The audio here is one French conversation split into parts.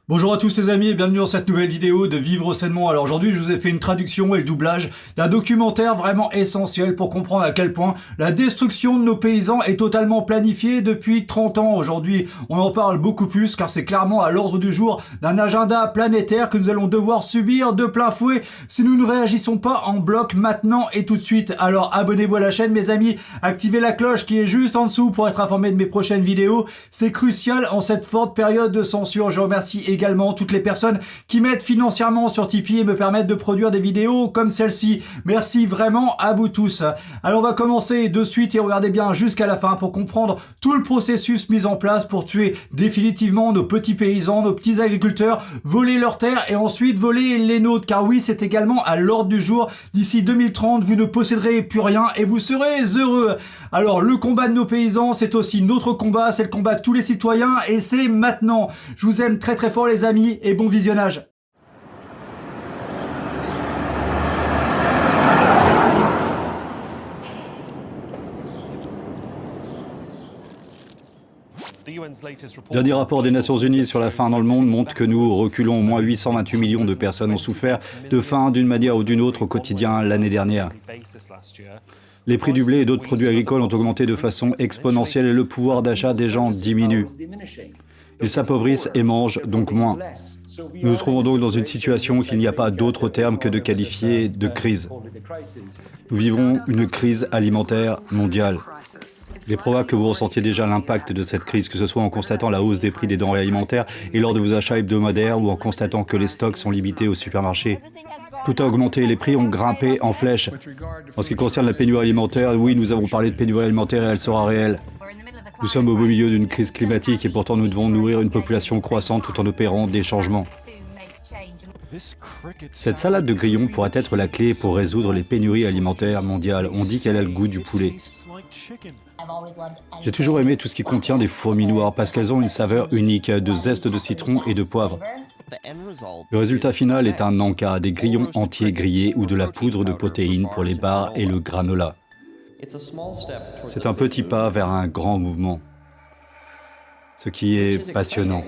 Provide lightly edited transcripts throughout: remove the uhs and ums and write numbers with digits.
Bonjour à tous les amis et bienvenue dans cette nouvelle vidéo de Vivre sainement. Alors aujourd'hui je vous ai fait une traduction et le doublage d'un documentaire vraiment essentiel pour comprendre à quel point la destruction de nos paysans est totalement planifiée depuis 30 ans. Aujourd'hui on en parle beaucoup plus car c'est clairement à l'ordre du jour d'un agenda planétaire que nous allons devoir subir de plein fouet si nous ne réagissons pas en bloc maintenant et tout de suite. Alors abonnez-vous à la chaîne mes amis, activez la cloche qui est juste en dessous pour être informé de mes prochaines vidéos. C'est crucial en cette forte période de censure. Je remercie également toutes les personnes qui m'aident financièrement sur Tipeee et me permettent de produire des vidéos comme celle-ci. Merci vraiment à vous tous. Alors on va commencer de suite et regardez bien jusqu'à la fin pour comprendre tout le processus mis en place pour tuer définitivement nos petits paysans, nos petits agriculteurs, voler leurs terres et ensuite voler les nôtres. Car oui, c'est également à l'ordre du jour. D'ici 2030, vous ne posséderez plus rien et vous serez heureux. Alors le combat de nos paysans, c'est aussi notre combat, c'est le combat de tous les citoyens et c'est maintenant. Je vous aime très très fort les amis et bon visionnage. Dernier rapport des Nations Unies sur la faim dans le monde montre que nous reculons. Au moins 828 millions de personnes ont souffert de faim d'une manière ou d'une autre au quotidien l'année dernière. Les prix du blé et d'autres produits agricoles ont augmenté de façon exponentielle et le pouvoir d'achat des gens diminue. Ils s'appauvrissent et mangent donc moins. Nous nous trouvons donc dans une situation qu'il n'y a pas d'autre terme que de qualifier de crise. Nous vivons une crise alimentaire mondiale. Il est probable que vous ressentiez déjà l'impact de cette crise, que ce soit en constatant la hausse des prix des denrées alimentaires et lors de vos achats hebdomadaires ou en constatant que les stocks sont limités au supermarché. Tout a augmenté, les prix ont grimpé en flèche. En ce qui concerne la pénurie alimentaire, oui, nous avons parlé de pénurie alimentaire et elle sera réelle. Nous sommes au beau milieu d'une crise climatique et pourtant nous devons nourrir une population croissante tout en opérant des changements. Cette salade de grillons pourrait être la clé pour résoudre les pénuries alimentaires mondiales. On dit qu'elle a le goût du poulet. J'ai toujours aimé tout ce qui contient des fourmis noires parce qu'elles ont une saveur unique, de zeste de citron et de poivre. Le résultat final est un encas, des grillons entiers grillés ou de la poudre de protéines pour les bars et le granola. C'est un petit pas vers un grand mouvement, ce qui est passionnant.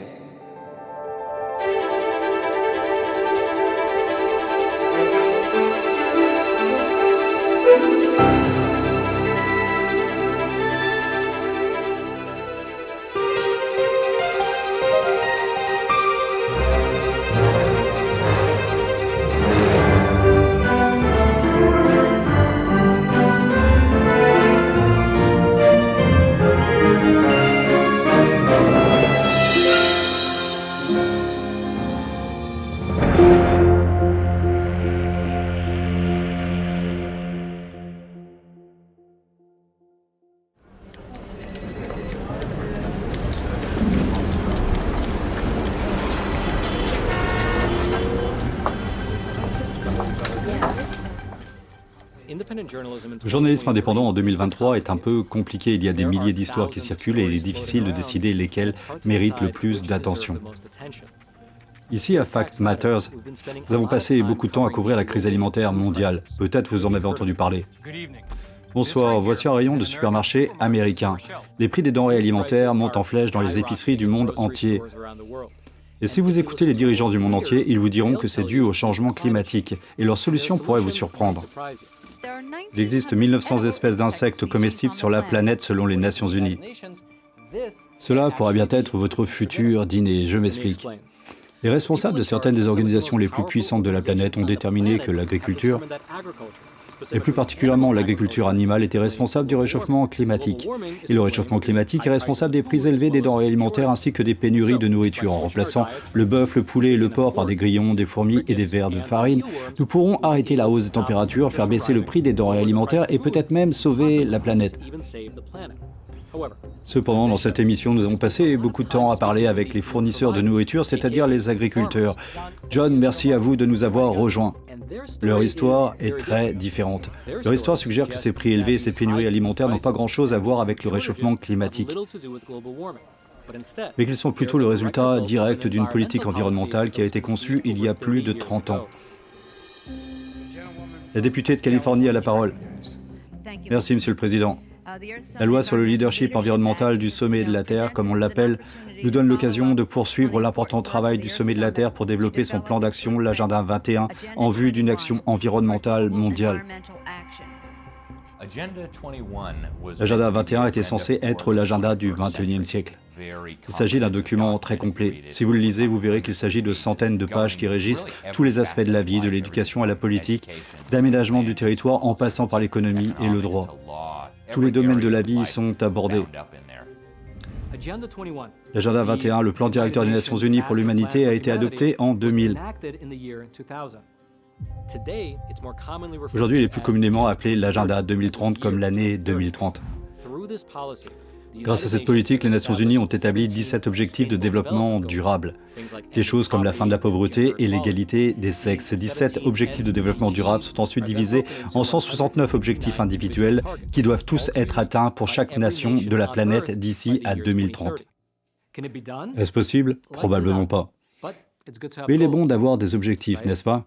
Le journalisme indépendant en 2023 est un peu compliqué. Il y a des milliers d'histoires qui circulent et il est difficile de décider lesquelles méritent le plus d'attention. Ici, à Fact Matters, nous avons passé beaucoup de temps à couvrir la crise alimentaire mondiale. Peut-être vous en avez entendu parler. Bonsoir, voici un rayon de supermarché américain. Les prix des denrées alimentaires montent en flèche dans les épiceries du monde entier. Et si vous écoutez les dirigeants du monde entier, ils vous diront que c'est dû au changement climatique. Et leur solution pourrait vous surprendre. Il existe 1900 espèces d'insectes comestibles sur la planète selon les Nations Unies. Cela pourrait bien être votre futur dîner, je m'explique. Les responsables de certaines des organisations les plus puissantes de la planète ont déterminé que l'agriculture, et plus particulièrement l'agriculture animale, était responsable du réchauffement climatique. Et le réchauffement climatique est responsable des prix élevés des denrées alimentaires ainsi que des pénuries de nourriture. En remplaçant le bœuf, le poulet et le porc par des grillons, des fourmis et des vers de farine, nous pourrons arrêter la hausse des températures, faire baisser le prix des denrées alimentaires et peut-être même sauver la planète. Cependant, dans cette émission, nous avons passé beaucoup de temps à parler avec les fournisseurs de nourriture, c'est-à-dire les agriculteurs. John, merci à vous de nous avoir rejoints. Leur histoire est très différente. Leur histoire suggère que ces prix élevés et ces pénuries alimentaires n'ont pas grand-chose à voir avec le réchauffement climatique, mais qu'ils sont plutôt le résultat direct d'une politique environnementale qui a été conçue il y a plus de 30 ans. La députée de Californie a la parole. Merci, Monsieur le Président. La loi sur le leadership environnemental du sommet de la Terre, comme on l'appelle, nous donne l'occasion de poursuivre l'important travail du sommet de la Terre pour développer son plan d'action, l'agenda 21, en vue d'une action environnementale mondiale. L'agenda 21 était censé être l'agenda du XXIe siècle. Il s'agit d'un document très complet. Si vous le lisez, vous verrez qu'il s'agit de centaines de pages qui régissent tous les aspects de la vie, de l'éducation à la politique, d'aménagement du territoire en passant par l'économie et le droit. Tous les domaines de la vie y sont abordés. L'agenda 21, le plan directeur des Nations Unies pour l'humanité, a été adopté en 2000. Aujourd'hui, il est plus communément appelé l'agenda 2030 comme l'année 2030. Grâce à cette politique, les Nations Unies ont établi 17 objectifs de développement durable. Des choses comme la fin de la pauvreté et l'égalité des sexes. Ces 17 objectifs de développement durable sont ensuite divisés en 169 objectifs individuels qui doivent tous être atteints pour chaque nation de la planète d'ici à 2030. Est-ce possible? Probablement pas. Mais il est bon d'avoir des objectifs, n'est-ce pas?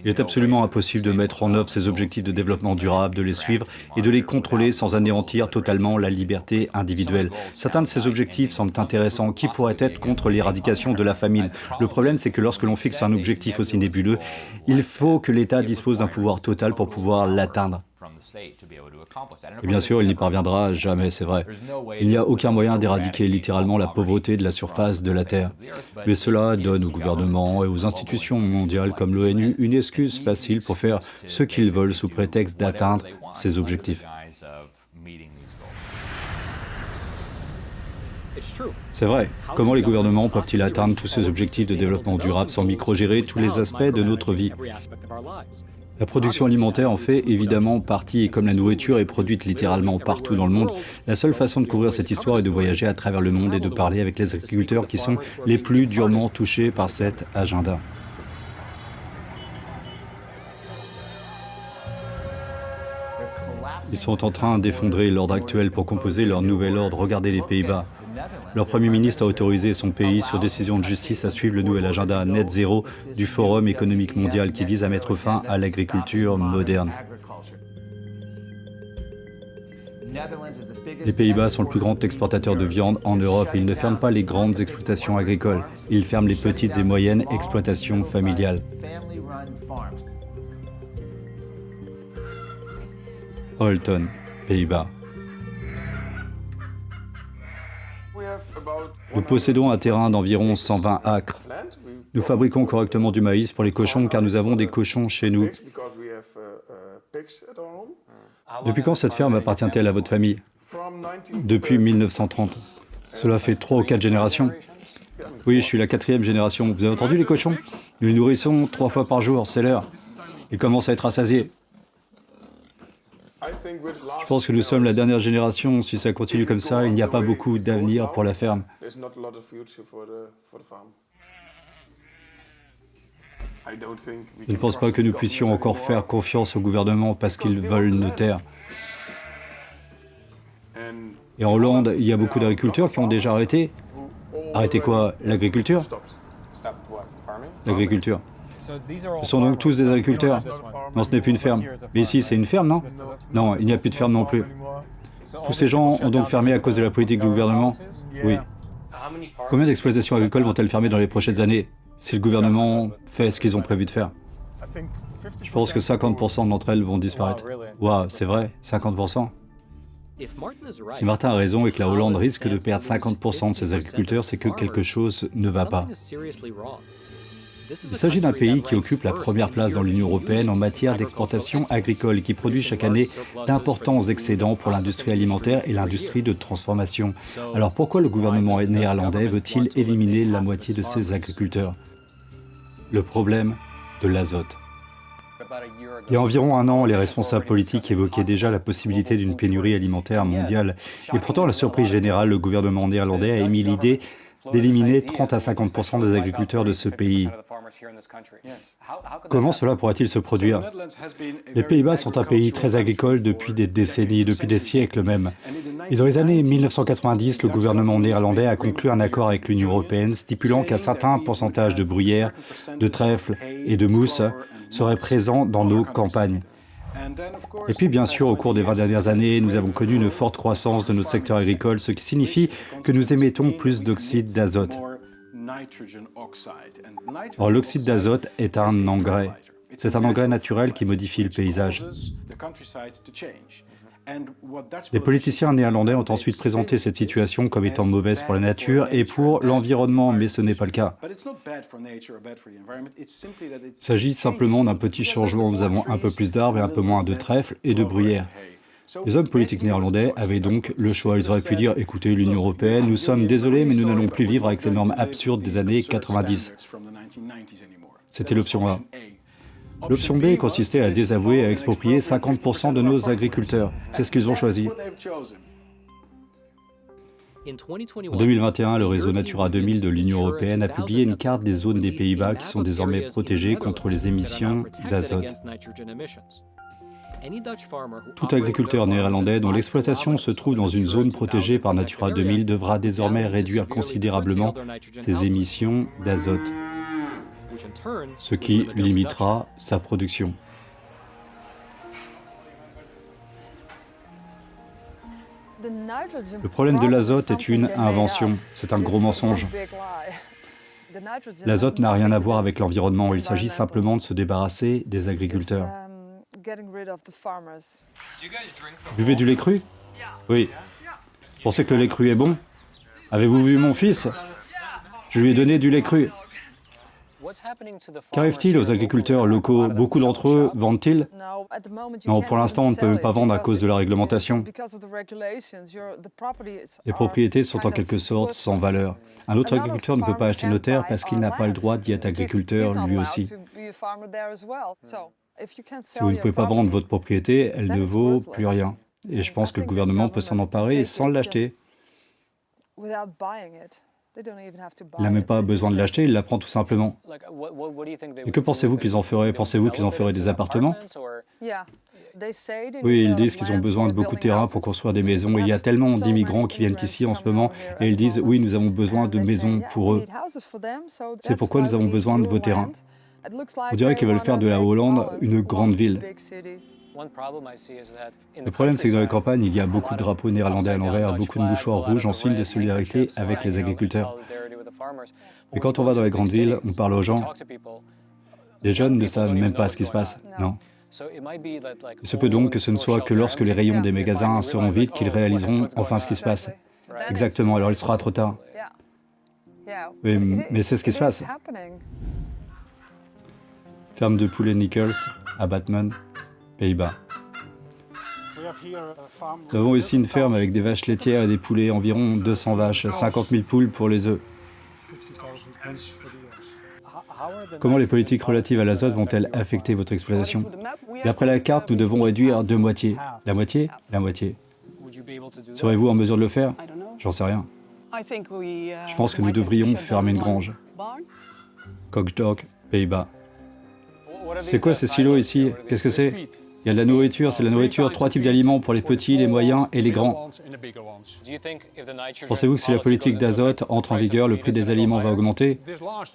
Il est absolument impossible de mettre en œuvre ces objectifs de développement durable, de les suivre et de les contrôler sans anéantir totalement la liberté individuelle. Certains de ces objectifs semblent intéressants. Qui pourrait être contre l'éradication de la famine? Le problème, c'est que lorsque l'on fixe un objectif aussi nébuleux, il faut que l'État dispose d'un pouvoir total pour pouvoir l'atteindre. Et bien sûr, il n'y parviendra jamais, c'est vrai. Il n'y a aucun moyen d'éradiquer littéralement la pauvreté de la surface de la Terre. Mais cela donne aux gouvernements et aux institutions mondiales comme l'ONU une excuse facile pour faire ce qu'ils veulent sous prétexte d'atteindre ces objectifs. C'est vrai. Comment les gouvernements peuvent-ils atteindre tous ces objectifs de développement durable sans microgérer tous les aspects de notre vie? La production alimentaire en fait évidemment partie et comme la nourriture est produite littéralement partout dans le monde, la seule façon de couvrir cette histoire est de voyager à travers le monde et de parler avec les agriculteurs qui sont les plus durement touchés par cet agenda. Ils sont en train d'effondrer l'ordre actuel pour composer leur nouvel ordre. Regardez les Pays-Bas. Leur Premier ministre a autorisé son pays, sur décision de justice, à suivre le nouvel agenda Net Zéro du Forum économique mondial qui vise à mettre fin à l'agriculture moderne. Les Pays-Bas sont le plus grand exportateur de viande en Europe et ils ne ferment pas les grandes exploitations agricoles. Ils ferment les petites et moyennes exploitations familiales. Holton, Pays-Bas. Nous possédons un terrain d'environ 120 acres. Nous fabriquons correctement du maïs pour les cochons car nous avons des cochons chez nous. Depuis quand cette ferme appartient-elle à votre famille? Depuis 1930. Cela fait 3 ou 4 générations. Oui, je suis la 4e génération. Vous avez entendu les cochons? Nous les nourrissons 3 fois par jour, c'est l'heure. Ils commencent à être rassasiés. Je pense que nous sommes la dernière génération. Si ça continue comme ça, il n'y a pas beaucoup d'avenir pour la ferme. Je ne pense pas que nous puissions encore faire confiance au gouvernement parce qu'ils veulent nous taire. Et en Hollande, il y a beaucoup d'agriculteurs qui ont déjà arrêté. Arrêté quoi? L'agriculture? L'agriculture. Ce sont donc tous des agriculteurs. Non, ce n'est plus une ferme. Mais ici, c'est une ferme, non? Non, il n'y a plus de ferme non plus. Tous ces gens ont donc fermé à cause de la politique du gouvernement? Oui. Combien d'exploitations agricoles vont-elles fermer dans les prochaines années, si le gouvernement fait ce qu'ils ont prévu de faire? Je pense que 50% d'entre elles vont disparaître. Waouh, c'est vrai, 50%? Si Martin a raison et que la Hollande risque de perdre 50% de ses agriculteurs, c'est que quelque chose ne va pas. Il s'agit d'un pays qui occupe la première place dans l'Union européenne en matière d'exportation agricole et qui produit chaque année d'importants excédents pour l'industrie alimentaire et l'industrie de transformation. Alors pourquoi le gouvernement néerlandais veut-il éliminer la moitié de ses agriculteurs? Le problème de l'azote. Il y a environ un an, les responsables politiques évoquaient déjà la possibilité d'une pénurie alimentaire mondiale. Et pourtant, à la surprise générale, le gouvernement néerlandais a émis l'idée d'éliminer 30 à 50% des agriculteurs de ce pays. Comment cela pourrait-il se produire? Les Pays-Bas sont un pays très agricole depuis des décennies, depuis des siècles même. Et dans les années 1990, le gouvernement néerlandais a conclu un accord avec l'Union européenne stipulant qu'un certain pourcentage de bruyères, de trèfle et de mousse serait présent dans nos campagnes. Et puis bien sûr, au cours des 20 dernières années, nous avons connu une forte croissance de notre secteur agricole, ce qui signifie que nous émettons plus d'oxyde d'azote. Or, l'oxyde d'azote est un engrais. C'est un engrais naturel qui modifie le paysage. Les politiciens néerlandais ont ensuite présenté cette situation comme étant mauvaise pour la nature et pour l'environnement, mais ce n'est pas le cas. Il s'agit simplement d'un petit changement. Nous avons un peu plus d'arbres et un peu moins de trèfle et de bruyères. Les hommes politiques néerlandais avaient donc le choix. Ils auraient pu dire « Écoutez, l'Union européenne, nous sommes désolés, mais nous n'allons plus vivre avec ces normes absurdes des années 90. » C'était l'option A. L'option B consistait à désavouer et à exproprier 50% de nos agriculteurs. C'est ce qu'ils ont choisi. En 2021, le réseau Natura 2000 de l'Union européenne a publié une carte des zones des Pays-Bas qui sont désormais protégées contre les émissions d'azote. Tout agriculteur néerlandais dont l'exploitation se trouve dans une zone protégée par Natura 2000 devra désormais réduire considérablement ses émissions d'azote, ce qui limitera sa production. Le problème de l'azote est une invention, c'est un gros mensonge. L'azote n'a rien à voir avec l'environnement, il s'agit simplement de se débarrasser des agriculteurs. Buvez du lait cru? Oui. Pensez que le lait cru est bon? Avez-vous vu mon fils? Je lui ai donné du lait cru. Qu'arrive-t-il aux agriculteurs locaux? Beaucoup d'entre eux vendent-ils? Non, pour l'instant, on ne peut même pas vendre à cause de la réglementation. Les propriétés sont en quelque sorte sans valeur. Un autre agriculteur ne peut pas acheter nos terres parce qu'il n'a pas le droit d'y être agriculteur lui aussi. Si vous ne pouvez pas vendre votre propriété, elle ne vaut plus rien. Et je pense que le gouvernement peut s'en emparer sans l'acheter. Il n'a même pas besoin de l'acheter, il la prend tout simplement. Et que pensez-vous qu'ils en feraient? Pensez-vous qu'ils en feraient des appartements? Oui, ils disent qu'ils ont besoin de beaucoup de terrain pour construire des maisons. Et il y a tellement d'immigrants qui viennent ici en ce moment et ils disent « Oui, nous avons besoin de maisons pour eux. C'est pourquoi nous avons besoin de vos terrains. » On dirait qu'ils veulent faire de la Hollande une grande ville. Le problème, c'est que dans les campagnes, il y a beaucoup de drapeaux néerlandais à l'envers, beaucoup de mouchoirs rouges en signe de solidarité avec les agriculteurs. Mais quand on va dans les grandes villes, on parle aux gens. Les jeunes ne savent même pas ce qui se passe, non. Il se peut donc que ce ne soit que lorsque les rayons des magasins seront vides qu'ils réaliseront enfin ce qui se passe. Exactement, alors il sera trop tard. Oui, mais c'est ce qui se passe. Ferme de poulets Nichols, à Batman, Pays-Bas. Nous avons ici une ferme avec des vaches laitières et des poulets, environ 200 vaches, 50 000 poules pour les œufs. Comment les politiques relatives à l'azote vont-elles affecter votre exploitation? D'après la carte, nous devons réduire de moitié. La moitié? La moitié. Serez-vous en mesure de le faire? J'en sais rien. Je pense que nous devrions fermer une grange. Koksdorp, Pays-Bas. C'est quoi ces silos ici? Qu'est-ce que c'est? Il y a de la nourriture, c'est de la nourriture, 3 types d'aliments pour les petits, les moyens et les grands. Pensez-vous que si la politique d'azote entre en vigueur, le prix des aliments va augmenter?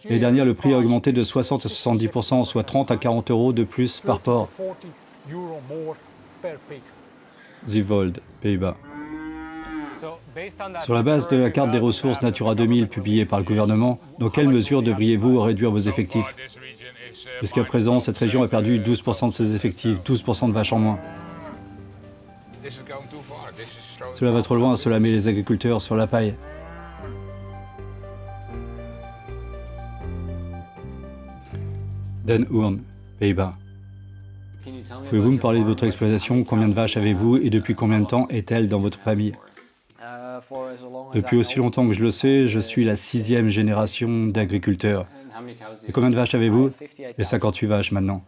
L'année dernière, le prix a augmenté de 60 à 70%, soit 30 à 40 € de plus par porc. Zeevold, Pays-Bas. Sur la base de la carte des ressources Natura 2000 publiée par le gouvernement, dans quelles mesures devriez-vous réduire vos effectifs? Jusqu'à présent, cette région a perdu 12% de ses effectifs, 12% de vaches en moins. Cela va trop loin, cela met les agriculteurs sur la paille. Den Hoorn, Pays-Bas. Pouvez-vous me parler de votre exploitation? Combien de vaches avez-vous et depuis combien de temps est-elle dans votre famille? Depuis aussi longtemps que je le sais, je suis la 6e génération d'agriculteurs. Et combien de vaches avez-vous? J'ai 58 vaches maintenant.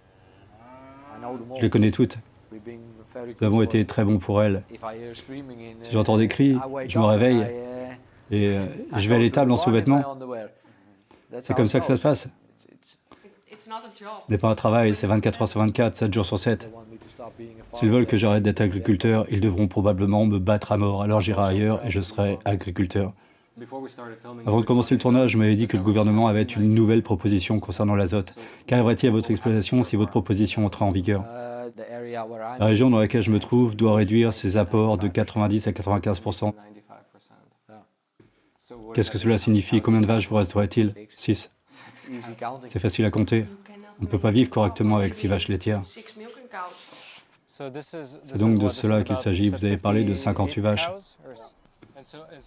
Je les connais toutes. Nous avons été très bons pour elles. Si j'entends des cris, je me réveille et je vais à l'étable en sous-vêtements. C'est comme ça que ça se passe. Ce n'est pas un travail, c'est 24 heures sur 24, 7 jours sur 7. S'ils veulent que j'arrête d'être agriculteur, ils devront probablement me battre à mort. Alors j'irai ailleurs et je serai agriculteur. Avant de commencer le tournage, je m'avais dit que le gouvernement avait une nouvelle proposition concernant l'azote. Qu'arriverait-il à votre exploitation si votre proposition entrait en vigueur? La région dans laquelle je me trouve doit réduire ses apports de 90 à 95%. Qu'est-ce que cela signifie? Combien de vaches vous resterait-il? 6. C'est facile à compter. On ne peut pas vivre correctement avec 6 vaches laitières. C'est donc de cela qu'il s'agit. Vous avez parlé de 58 vaches.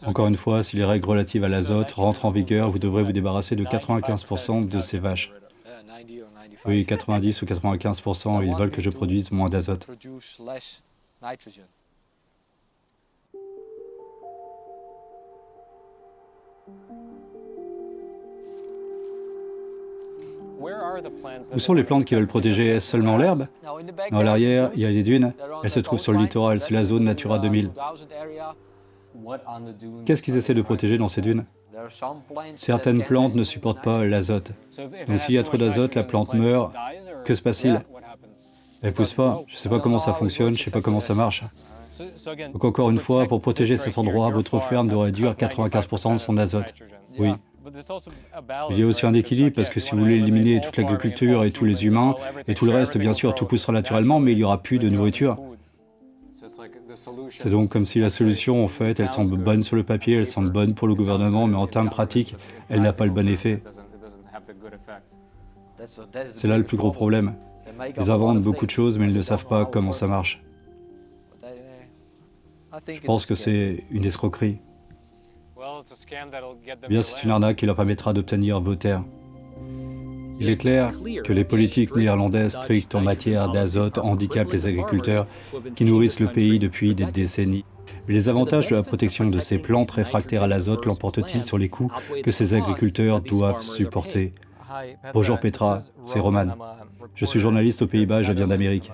Encore une fois, si les règles relatives à l'azote rentrent en vigueur, vous devrez vous débarrasser de 95% de ces vaches. Oui, 90 ou 95%, ils veulent que je produise moins d'azote. Où sont les plantes qui veulent protéger? Est-ce seulement l'herbe? Non, à l'arrière, il y a les dunes. Elles se trouvent sur le littoral, c'est la zone Natura 2000. Qu'est-ce qu'ils essaient de protéger dans ces dunes? Certaines plantes ne supportent pas l'azote. Donc s'il y a trop d'azote, la plante meurt. Que se passe-t-il? Elle ne pousse pas. Je ne sais pas comment ça fonctionne, je ne sais pas comment ça marche. Donc encore une fois, pour protéger cet endroit, votre ferme doit réduire 95% de son azote. Oui. Il y a aussi un équilibre, parce que si vous voulez éliminer toute l'agriculture et tous les humains, et tout le reste, bien sûr, tout poussera naturellement, mais il n'y aura plus de nourriture. C'est donc comme si la solution, en fait, elle semble bonne sur le papier, elle semble bonne pour le gouvernement, mais en termes pratiques, elle n'a pas le bon effet. C'est là le plus gros problème. Ils inventent beaucoup de choses, mais ils ne savent pas comment ça marche. Je pense que c'est une escroquerie. Eh bien, c'est une arnaque qui leur permettra d'obtenir vos terres. Il est clair que les politiques néerlandaises strictes en matière d'azote handicapent les agriculteurs qui nourrissent le pays depuis des décennies. Mais les avantages de la protection de ces plantes réfractaires à l'azote l'emportent-ils sur les coûts que ces agriculteurs doivent supporter? Bonjour Petra, c'est Roman. Je suis journaliste aux Pays-Bas et je viens d'Amérique.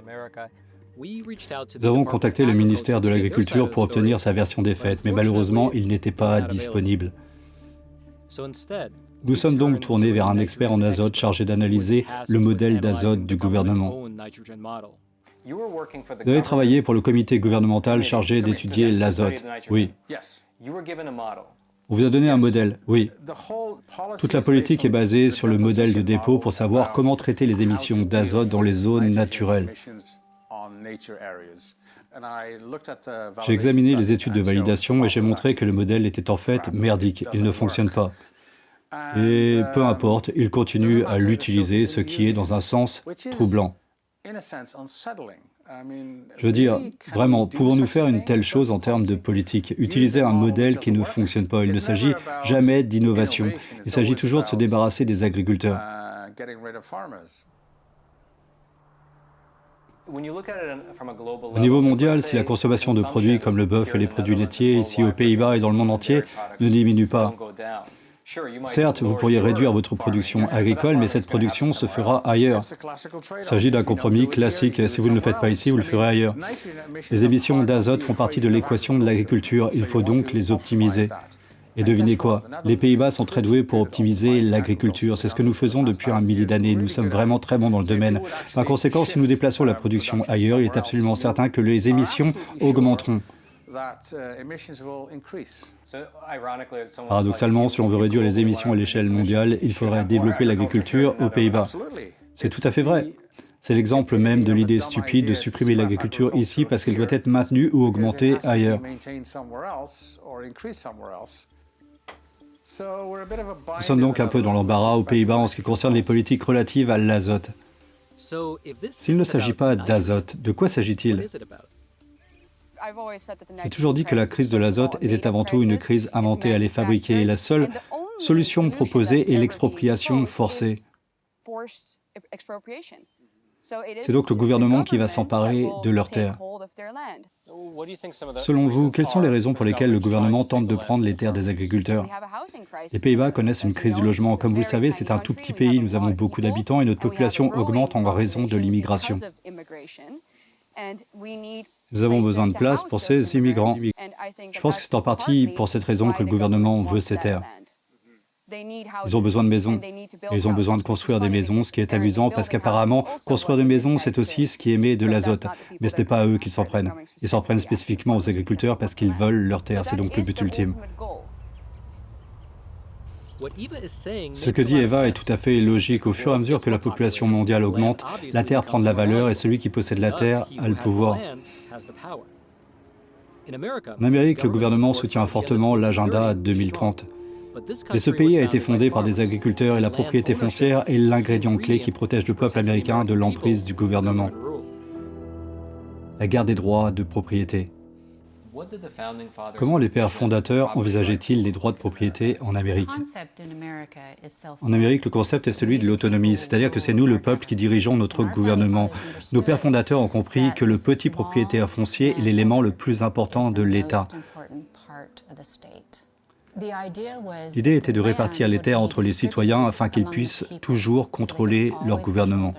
Nous avons contacté le ministère de l'Agriculture pour obtenir sa version des faits, mais malheureusement, il n'était pas disponible. Nous sommes donc tournés vers un expert en azote chargé d'analyser le modèle d'azote du gouvernement. Vous avez travaillé pour le comité gouvernemental chargé d'étudier l'azote. Oui. On vous a donné un modèle. Oui. Toute la politique est basée sur le modèle de dépôt pour savoir comment traiter les émissions d'azote dans les zones naturelles. J'ai examiné les études de validation et j'ai montré que le modèle était en fait merdique, il ne fonctionne pas. Et peu importe, ils continuent à l'utiliser, ce qui est dans un sens troublant. Je veux dire, vraiment, pouvons-nous faire une telle chose en termes de politique? Utiliser un modèle qui ne fonctionne pas. Il ne s'agit jamais d'innovation. Il s'agit toujours de se débarrasser des agriculteurs. Au niveau mondial, si la consommation de produits comme le bœuf et les produits laitiers, ici aux Pays-Bas et dans le monde entier, ne diminue pas. Certes, vous pourriez réduire votre production agricole, mais cette production se fera ailleurs. Il s'agit d'un compromis classique. Si vous ne le faites pas ici, vous le ferez ailleurs. Les émissions d'azote font partie de l'équation de l'agriculture. Il faut donc les optimiser. Et devinez quoi? Les Pays-Bas sont très doués pour optimiser l'agriculture. C'est ce que nous faisons depuis un millier d'années. Nous sommes vraiment très bons dans le domaine. Par conséquent, si nous déplaçons la production ailleurs, il est absolument certain que les émissions augmenteront. Paradoxalement, si l'on veut réduire les émissions à l'échelle mondiale, il faudrait développer l'agriculture aux Pays-Bas. C'est tout à fait vrai. C'est l'exemple même de l'idée stupide de supprimer l'agriculture ici parce qu'elle doit être maintenue ou augmentée ailleurs. Nous sommes donc un peu dans l'embarras aux Pays-Bas en ce qui concerne les politiques relatives à l'azote. S'il ne s'agit pas d'azote, de quoi s'agit-il? J'ai toujours dit que la crise de l'azote était avant tout une crise inventée à les fabriquer et la seule solution proposée est l'expropriation forcée. C'est donc le gouvernement qui va s'emparer de leurs terres. Selon vous, quelles sont les raisons pour lesquelles le gouvernement tente de prendre les terres des agriculteurs? Les Pays-Bas connaissent une crise du logement. Comme vous le savez, c'est un tout petit pays, nous avons beaucoup d'habitants et notre population augmente en raison de l'immigration. Nous avons besoin de place pour ces immigrants. Je pense que c'est en partie pour cette raison que le gouvernement veut ces terres. Ils ont besoin de maisons. Et ils ont besoin de construire des maisons, ce qui est amusant parce qu'apparemment, construire des maisons, c'est aussi ce qui émet de l'azote. Mais ce n'est pas à eux qu'ils s'en prennent. Ils s'en prennent spécifiquement aux agriculteurs parce qu'ils veulent leurs terres. C'est donc le but ultime. Ce que dit Eva est tout à fait logique. Au fur et à mesure que la population mondiale augmente, la terre prend de la valeur et celui qui possède la terre a le pouvoir. En Amérique, le gouvernement soutient fortement l'agenda 2030. Mais ce pays a été fondé par des agriculteurs et la propriété foncière est l'ingrédient clé qui protège le peuple américain de l'emprise du gouvernement. La guerre des droits de propriété. Comment les pères fondateurs envisageaient-ils les droits de propriété en Amérique? En Amérique, le concept est celui de l'autonomie, c'est-à-dire que c'est nous, le peuple, qui dirigeons notre gouvernement. Nos pères fondateurs ont compris que le petit propriétaire foncier est l'élément le plus important de l'État. L'idée était de répartir les terres entre les citoyens afin qu'ils puissent toujours contrôler leur gouvernement.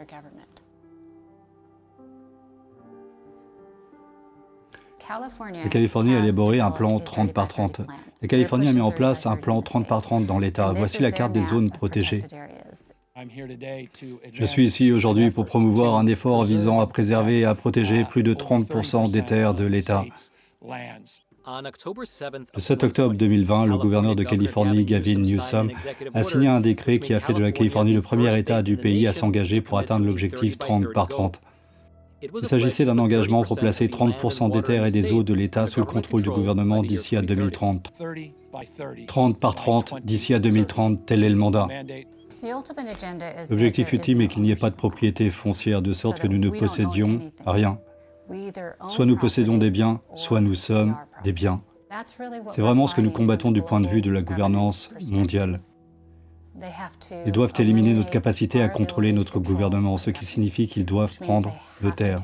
La Californie a élaboré un plan 30 par 30. La Californie a mis en place un plan 30 par 30 dans l'État. Voici la carte des zones protégées. Je suis ici aujourd'hui pour promouvoir un effort visant à préserver et à protéger plus de 30% des terres de l'État. Le 7 octobre 2020, le gouverneur de Californie, Gavin Newsom, a signé un décret qui a fait de la Californie le premier État du pays à s'engager pour atteindre l'objectif 30 par 30. Il s'agissait d'un engagement pour placer 30% des terres et des eaux de l'État sous le contrôle du gouvernement d'ici à 2030. 30 par 30 d'ici à 2030, tel est le mandat. L'objectif ultime est qu'il n'y ait pas de propriété foncière, de sorte que nous ne possédions rien. Soit nous possédons des biens, soit nous sommes des biens. C'est vraiment ce que nous combattons du point de vue de la gouvernance mondiale. Ils doivent éliminer notre capacité à contrôler notre gouvernement, ce qui signifie qu'ils doivent prendre nos terres.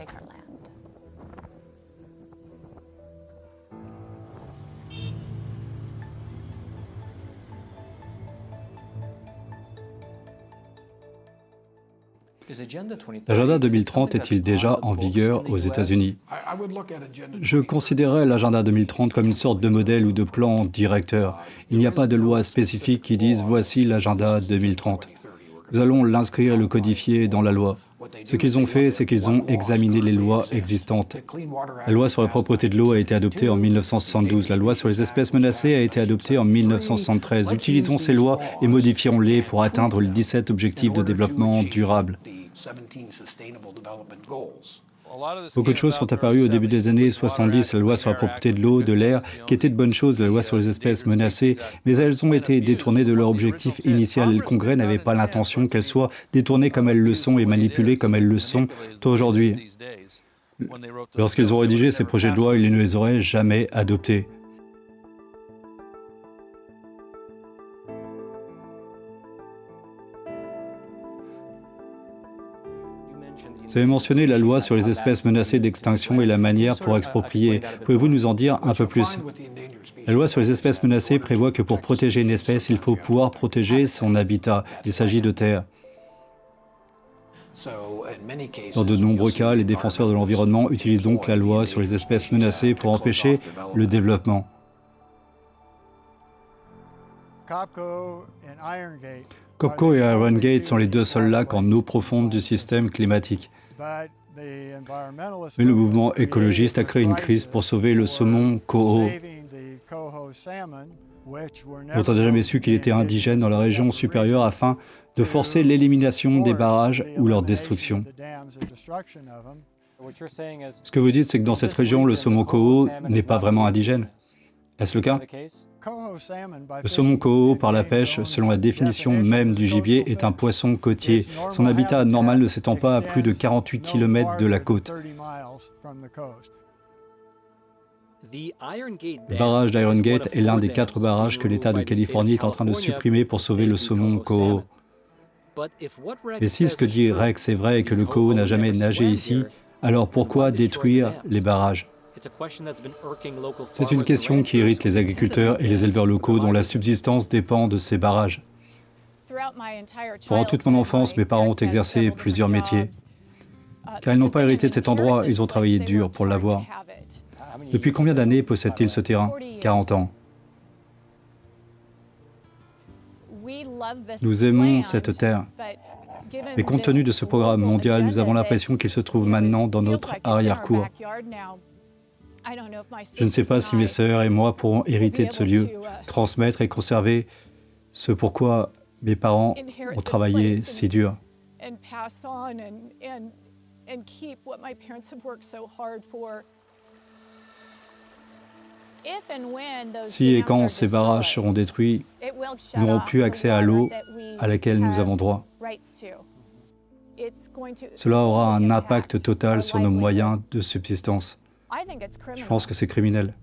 L'agenda 2030 est-il déjà en vigueur aux États-Unis? Je considérerais l'agenda 2030 comme une sorte de modèle ou de plan directeur. Il n'y a pas de loi spécifique qui dise « voici l'agenda 2030 ». Nous allons l'inscrire et le codifier dans la loi. Ce qu'ils ont fait, c'est qu'ils ont examiné les lois existantes. La loi sur la propreté de l'eau a été adoptée en 1972. La loi sur les espèces menacées a été adoptée en 1973. Utilisons ces lois et modifions-les pour atteindre les 17 objectifs de développement durable. Beaucoup de choses sont apparues au début des années 70, la loi sur la propreté de l'eau, de l'air, qui était de bonnes choses, la loi sur les espèces menacées, mais elles ont été détournées de leur objectif initial. Le Congrès n'avait pas l'intention qu'elles soient détournées comme elles le sont et manipulées comme elles le sont aujourd'hui. Lorsqu'ils ont rédigé ces projets de loi, ils ne les auraient jamais adoptés. Vous avez mentionné la loi sur les espèces menacées d'extinction et la manière pour exproprier. Pouvez-vous nous en dire un peu plus? La loi sur les espèces menacées prévoit que pour protéger une espèce, il faut pouvoir protéger son habitat. Il s'agit de terre. Dans de nombreux cas, les défenseurs de l'environnement utilisent donc la loi sur les espèces menacées pour empêcher le développement. COPCO et Iron Gate sont les deux seuls lacs en eau profonde du système climatique. Mais le mouvement écologiste a créé une crise pour sauver le saumon Coho. On n'a jamais su qu'il était indigène dans la région supérieure afin de forcer l'élimination des barrages ou leur destruction. Ce que vous dites, c'est que dans cette région, le saumon Coho n'est pas vraiment indigène. Est-ce le cas? Le saumon Coho, par la pêche, selon la définition même du gibier, est un poisson côtier. Son habitat normal ne s'étend pas à plus de 48 km de la côte. Le barrage d'Iron Gate est l'un des 4 barrages que l'État de Californie est en train de supprimer pour sauver le saumon Coho. Mais si ce que dit Rex est vrai et que le Coho n'a jamais nagé ici, alors pourquoi détruire les barrages? C'est une question qui irrite les agriculteurs et les éleveurs locaux dont la subsistance dépend de ces barrages. Pendant toute mon enfance, mes parents ont exercé plusieurs métiers. Car ils n'ont pas hérité de cet endroit, ils ont travaillé dur pour l'avoir. Depuis combien d'années possèdent-ils ce terrain? 40 ans. Nous aimons cette terre. Mais compte tenu de ce programme mondial, nous avons l'impression qu'il se trouve maintenant dans notre arrière-cour. Je ne sais pas si mes sœurs et moi pourrons hériter de ce lieu, transmettre et conserver Ce pourquoi mes parents ont travaillé si dur. Si et quand ces barrages seront détruits, nous n'aurons plus accès à l'eau à laquelle nous avons droit. Cela aura un impact total sur nos moyens de subsistance. Je pense que c'est criminel.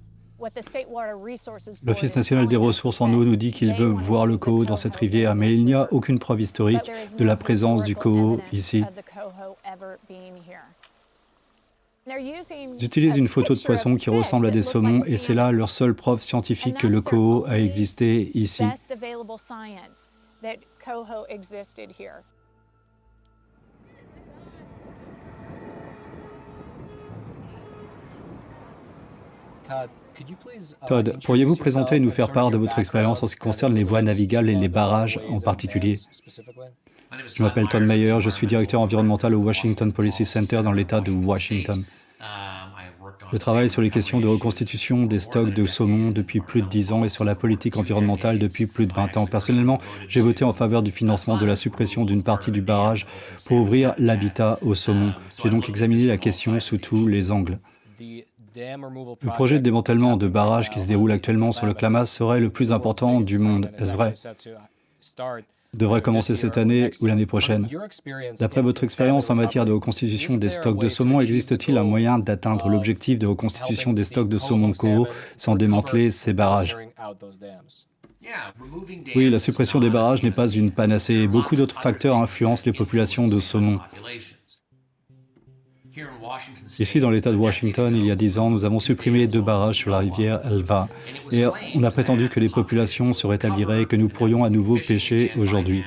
L'Office national des ressources en eau nous dit qu'il veut voir le Coho dans cette rivière, mais il n'y a aucune preuve historique de la présence du Coho ici. Ils utilisent une photo de poisson qui ressemble à des saumons et c'est là leur seule preuve scientifique que le Coho a existé ici. Todd, pourriez-vous présenter et nous faire part de votre expérience en ce qui concerne les voies navigables et les barrages en particulier? Je m'appelle Todd Meyer, je suis directeur environnemental au Washington Policy Center dans l'État de Washington. Je travaille sur les questions de reconstitution des stocks de saumon depuis plus de 10 ans et sur la politique environnementale depuis plus de 20 ans. Personnellement, j'ai voté en faveur du financement de la suppression d'une partie du barrage pour ouvrir l'habitat au saumon. J'ai donc examiné la question sous tous les angles. Le projet de démantèlement de barrages qui se déroule actuellement sur le Klamath serait le plus important du monde, est-ce vrai? Devrait commencer cette année ou l'année prochaine. D'après votre expérience en matière de reconstitution des stocks de saumon, existe-t-il un moyen d'atteindre l'objectif de reconstitution des stocks de saumon Coho sans démanteler ces barrages? Oui, la suppression des barrages n'est pas une panacée. Beaucoup d'autres facteurs influencent les populations de saumon. Ici, dans l'État de Washington, il y a 10 ans, nous avons supprimé 2 barrages sur la rivière Elva. Et on a prétendu que les populations se rétabliraient et que nous pourrions à nouveau pêcher aujourd'hui.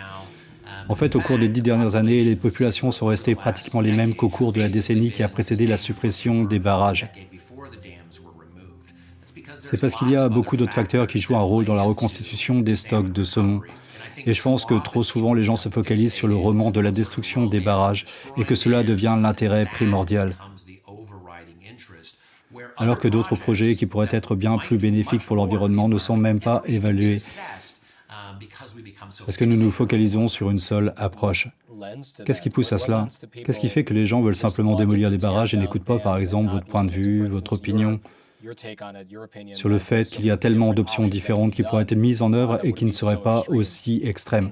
En fait, au cours des 10 dernières années, les populations sont restées pratiquement les mêmes qu'au cours de la décennie qui a précédé la suppression des barrages. C'est parce qu'il y a beaucoup d'autres facteurs qui jouent un rôle dans la reconstitution des stocks de saumon. Et je pense que trop souvent les gens se focalisent sur le roman de la destruction des barrages et que cela devient l'intérêt primordial. Alors que d'autres projets qui pourraient être bien plus bénéfiques pour l'environnement ne sont même pas évalués. Parce que nous nous focalisons sur une seule approche. Qu'est-ce qui pousse à cela? Qu'est-ce qui fait que les gens veulent simplement démolir les barrages et n'écoutent pas, par exemple, votre point de vue, votre opinion sur le fait qu'il y a tellement d'options différentes qui pourraient être mises en œuvre et qui ne seraient pas aussi extrêmes?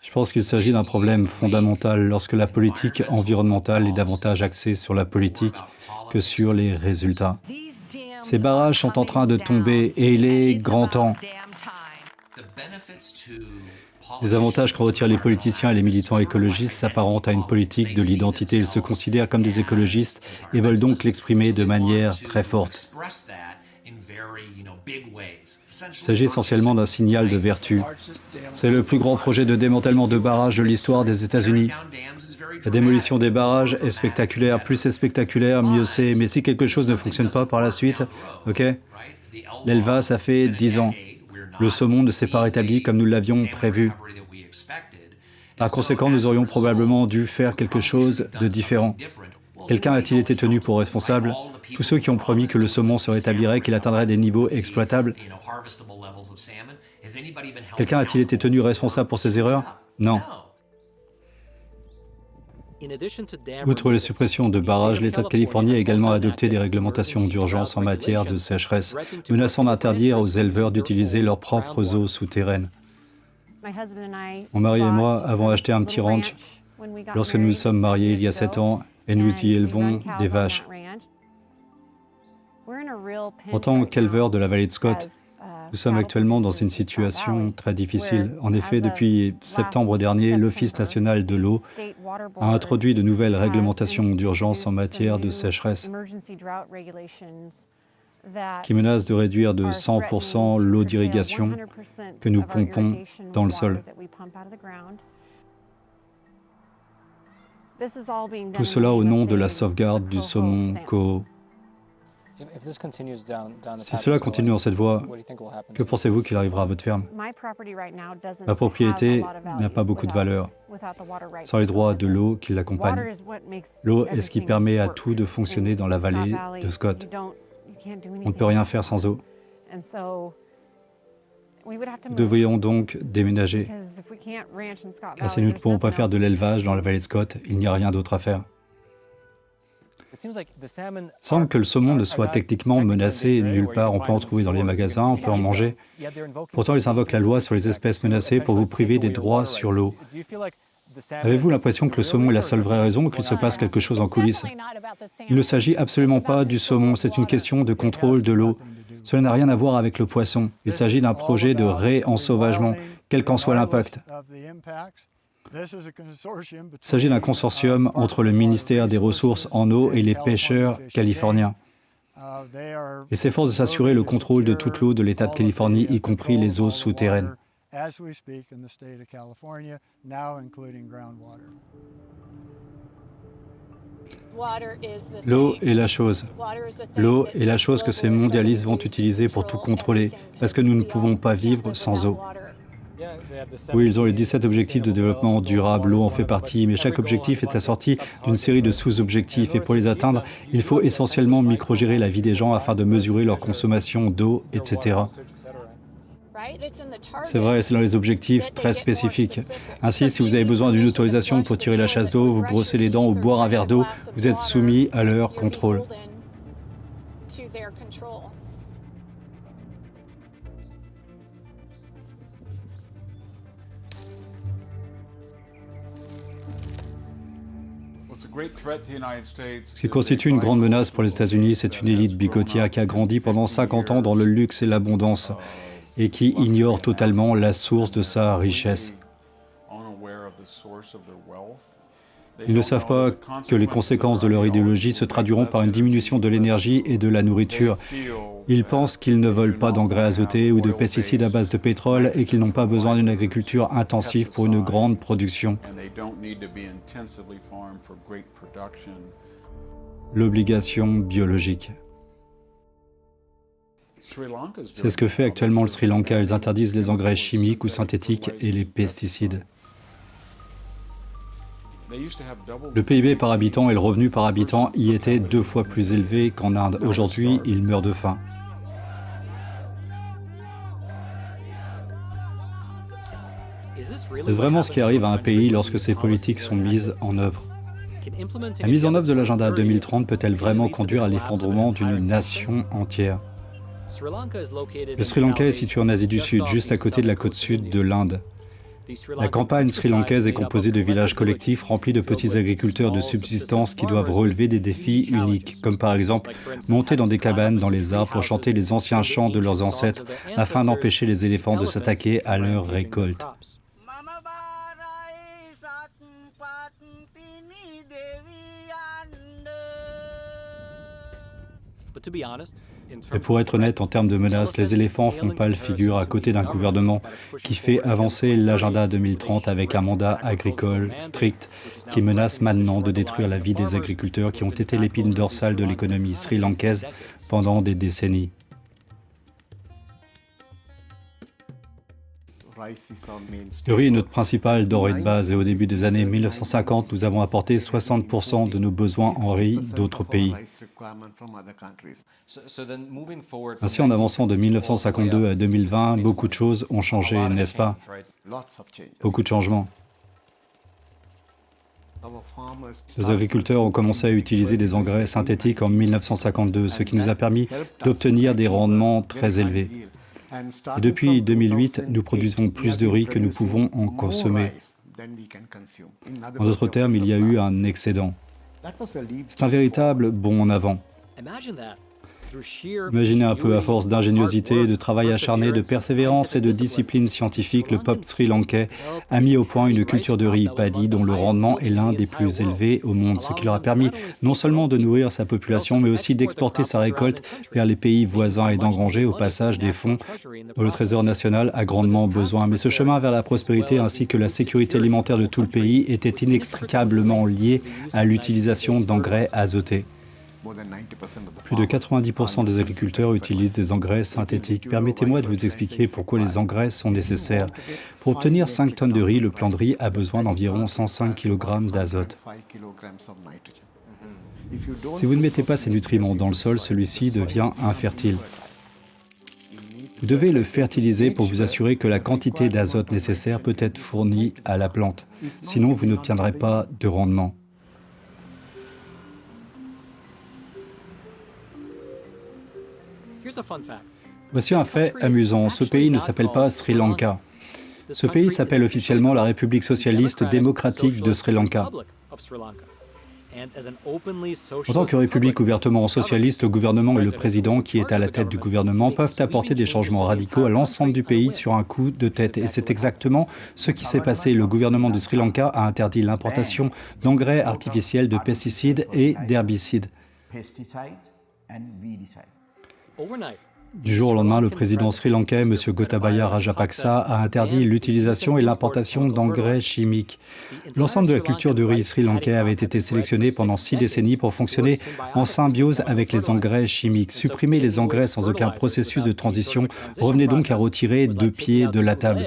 Je pense qu'il s'agit d'un problème fondamental lorsque la politique environnementale est davantage axée sur la politique que sur les résultats. Ces barrages sont en train de tomber et il est grand temps. Les avantages qu'en retirent les politiciens et les militants écologistes s'apparentent à une politique de l'identité. Ils se considèrent comme des écologistes et veulent donc l'exprimer de manière très forte. Il s'agit essentiellement d'un signal de vertu. C'est le plus grand projet de démantèlement de barrages de l'histoire des États-Unis. La démolition des barrages est spectaculaire. Plus c'est spectaculaire, mieux c'est. Mais si quelque chose ne fonctionne pas par la suite, ok? L'Elva, ça fait 10 ans. Le saumon ne s'est pas rétabli comme nous l'avions prévu. Par conséquent, nous aurions probablement dû faire quelque chose de différent. Quelqu'un a-t-il été tenu pour responsable? Tous ceux qui ont promis que le saumon se rétablirait, qu'il atteindrait des niveaux exploitables? Quelqu'un a-t-il été tenu responsable pour ces erreurs? Non. Outre les suppressions de barrages, l'État de Californie a également adopté des réglementations d'urgence en matière de sécheresse, menaçant d'interdire aux éleveurs d'utiliser leurs propres eaux souterraines. Mon mari et moi avons acheté un petit ranch lorsque nous nous sommes mariés il y a 7 ans et nous y élevons des vaches. En tant qu'éleveur de la vallée de Scott, nous sommes actuellement dans une situation très difficile. En effet, depuis septembre dernier, l'Office national de l'eau a introduit de nouvelles réglementations d'urgence en matière de sécheresse qui menacent de réduire de 100% l'eau d'irrigation que nous pompons dans le sol. Tout cela au nom de la sauvegarde du saumon Coho. Si cela continue dans cette voie, que pensez-vous qu'il arrivera à votre ferme? Ma propriété n'a pas beaucoup de valeur sans les droits de l'eau qui l'accompagnent. L'eau est ce qui permet à tout de fonctionner dans la vallée de Scott. On ne peut rien faire sans eau. Nous devrions donc déménager, car si nous ne pouvons pas faire de l'élevage dans la vallée de Scott, il n'y a rien d'autre à faire. Il semble que le saumon ne soit techniquement menacé nulle part. On peut en trouver dans les magasins, on peut en manger. Pourtant, ils invoquent la loi sur les espèces menacées pour vous priver des droits sur l'eau. Avez-vous l'impression que le saumon est la seule vraie raison ou qu'il se passe quelque chose en coulisses? Il ne s'agit absolument pas du saumon, c'est une question de contrôle de l'eau. Cela n'a rien à voir avec le poisson. Il s'agit d'un projet de réensauvagement, quel qu'en soit l'impact. Il s'agit d'un consortium entre le ministère des Ressources en eau et les pêcheurs californiens. Ils s'efforcent de s'assurer le contrôle de toute l'eau de l'État de Californie, y compris les eaux souterraines. L'eau est la chose. L'eau est la chose que ces mondialistes vont utiliser pour tout contrôler, parce que nous ne pouvons pas vivre sans eau. Oui, ils ont les 17 objectifs de développement durable, l'eau en fait partie, mais chaque objectif est assorti d'une série de sous-objectifs, et pour les atteindre, il faut essentiellement microgérer la vie des gens afin de mesurer leur consommation d'eau, etc. C'est vrai, c'est dans les objectifs très spécifiques. Ainsi, si vous avez besoin d'une autorisation pour tirer la chasse d'eau, vous brosser les dents ou boire un verre d'eau, vous êtes soumis à leur contrôle. Ce qui constitue une grande menace pour les États-Unis, c'est une élite bigotière qui a grandi pendant 50 ans dans le luxe et l'abondance et qui ignore totalement la source de sa richesse. Ils ne savent pas que les conséquences de leur idéologie se traduiront par une diminution de l'énergie et de la nourriture. Ils pensent qu'ils ne veulent pas d'engrais azotés ou de pesticides à base de pétrole et qu'ils n'ont pas besoin d'une agriculture intensive pour une grande production. L'obligation biologique. C'est ce que fait actuellement le Sri Lanka. Ils interdisent les engrais chimiques ou synthétiques et les pesticides. Le PIB par habitant et le revenu par habitant y étaient 2 fois plus élevés qu'en Inde. Aujourd'hui, ils meurent de faim. Est-ce vraiment ce qui arrive à un pays lorsque ses politiques sont mises en œuvre? La mise en œuvre de l'agenda 2030 peut-elle vraiment conduire à l'effondrement d'une nation entière? Le Sri Lanka est situé en Asie du Sud, juste à côté de la côte sud de l'Inde. La campagne sri-lankaise est composée de villages collectifs remplis de petits agriculteurs de subsistance qui doivent relever des défis uniques, comme par exemple monter dans des cabanes dans les arbres pour chanter les anciens chants de leurs ancêtres afin d'empêcher les éléphants de s'attaquer à leurs récoltes. Et pour être honnête, en termes de menaces, les éléphants font pâle figure à côté d'un gouvernement qui fait avancer l'agenda 2030 avec un mandat agricole strict qui menace maintenant de détruire la vie des agriculteurs qui ont été l'épine dorsale de l'économie sri-lankaise pendant des décennies. Le riz est notre principal denrée de base et au début des années 1950, nous avons apporté 60% de nos besoins en riz d'autres pays. Ainsi, en avançant de 1952 à 2020, beaucoup de choses ont changé, n'est-ce pas? Beaucoup de changements. Les agriculteurs ont commencé à utiliser des engrais synthétiques en 1952, ce qui nous a permis d'obtenir des rendements très élevés. Et depuis 2008, nous produisons plus de riz que nous pouvons en consommer. En d'autres termes, il y a eu un excédent. C'est un véritable bond en avant. Imaginez un peu, à force d'ingéniosité, de travail acharné, de persévérance et de discipline scientifique, le peuple sri-lankais a mis au point une culture de riz paddy dont le rendement est l'un des plus élevés au monde, ce qui leur a permis non seulement de nourrir sa population, mais aussi d'exporter sa récolte vers les pays voisins et d'engranger au passage des fonds dont le Trésor national a grandement besoin. Mais ce chemin vers la prospérité ainsi que la sécurité alimentaire de tout le pays était inextricablement lié à l'utilisation d'engrais azotés. Plus de 90% des agriculteurs utilisent des engrais synthétiques. Permettez-moi de vous expliquer pourquoi les engrais sont nécessaires. Pour obtenir 5 tonnes de riz, le plant de riz a besoin d'environ 105 kg d'azote. Si vous ne mettez pas ces nutriments dans le sol, celui-ci devient infertile. Vous devez le fertiliser pour vous assurer que la quantité d'azote nécessaire peut être fournie à la plante. Sinon, vous n'obtiendrez pas de rendement. Voici un fait amusant. Ce pays ne s'appelle pas Sri Lanka. Ce pays s'appelle officiellement la République socialiste démocratique de Sri Lanka. En tant que république ouvertement socialiste, le gouvernement et le président qui est à la tête du gouvernement peuvent apporter des changements radicaux à l'ensemble du pays sur un coup de tête. Et c'est exactement ce qui s'est passé. Le gouvernement du Sri Lanka a interdit l'importation d'engrais artificiels, de pesticides et d'herbicides. Du jour au lendemain, le président sri-lankais, M. Gotabaya Rajapaksa, a interdit l'utilisation et l'importation d'engrais chimiques. L'ensemble de la culture du riz sri-lankais avait été sélectionné pendant 6 décennies pour fonctionner en symbiose avec les engrais chimiques. Supprimer les engrais sans aucun processus de transition revenait donc à retirer 2 pieds de la table.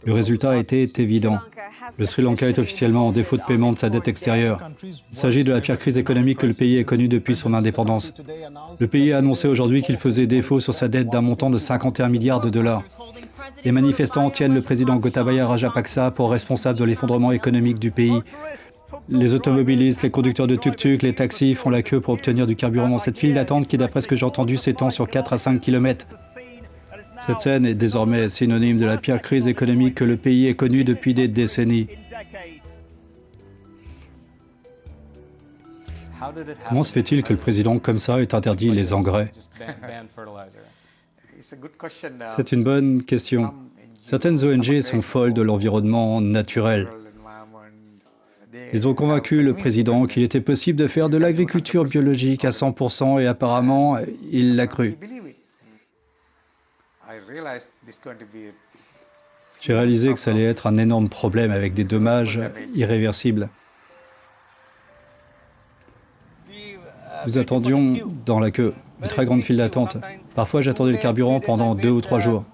Le résultat était évident. Le Sri Lanka est officiellement en défaut de paiement de sa dette extérieure. Il s'agit de la pire crise économique que le pays ait connue depuis son indépendance. Le pays a annoncé aujourd'hui qu'il faisait défaut sur sa dette d'un montant de 51 milliards de dollars. Les manifestants tiennent le président Gotabaya Rajapaksa pour responsable de l'effondrement économique du pays. Les automobilistes, les conducteurs de tuk-tuk, les taxis font la queue pour obtenir du carburant dans cette file d'attente qui, d'après ce que j'ai entendu, s'étend sur 4 à 5 kilomètres. Cette scène est désormais synonyme de la pire crise économique que le pays ait connue depuis des décennies. Comment se fait-il que le président, comme ça, ait interdit les engrais? C'est une bonne question. Certaines ONG sont folles de l'environnement naturel. Ils ont convaincu le président qu'il était possible de faire de l'agriculture biologique à 100% et apparemment, il l'a cru. J'ai réalisé que ça allait être un énorme problème avec des dommages irréversibles. Nous attendions dans la queue, une très grande file d'attente. Parfois, j'attendais le carburant pendant 2 ou 3 jours.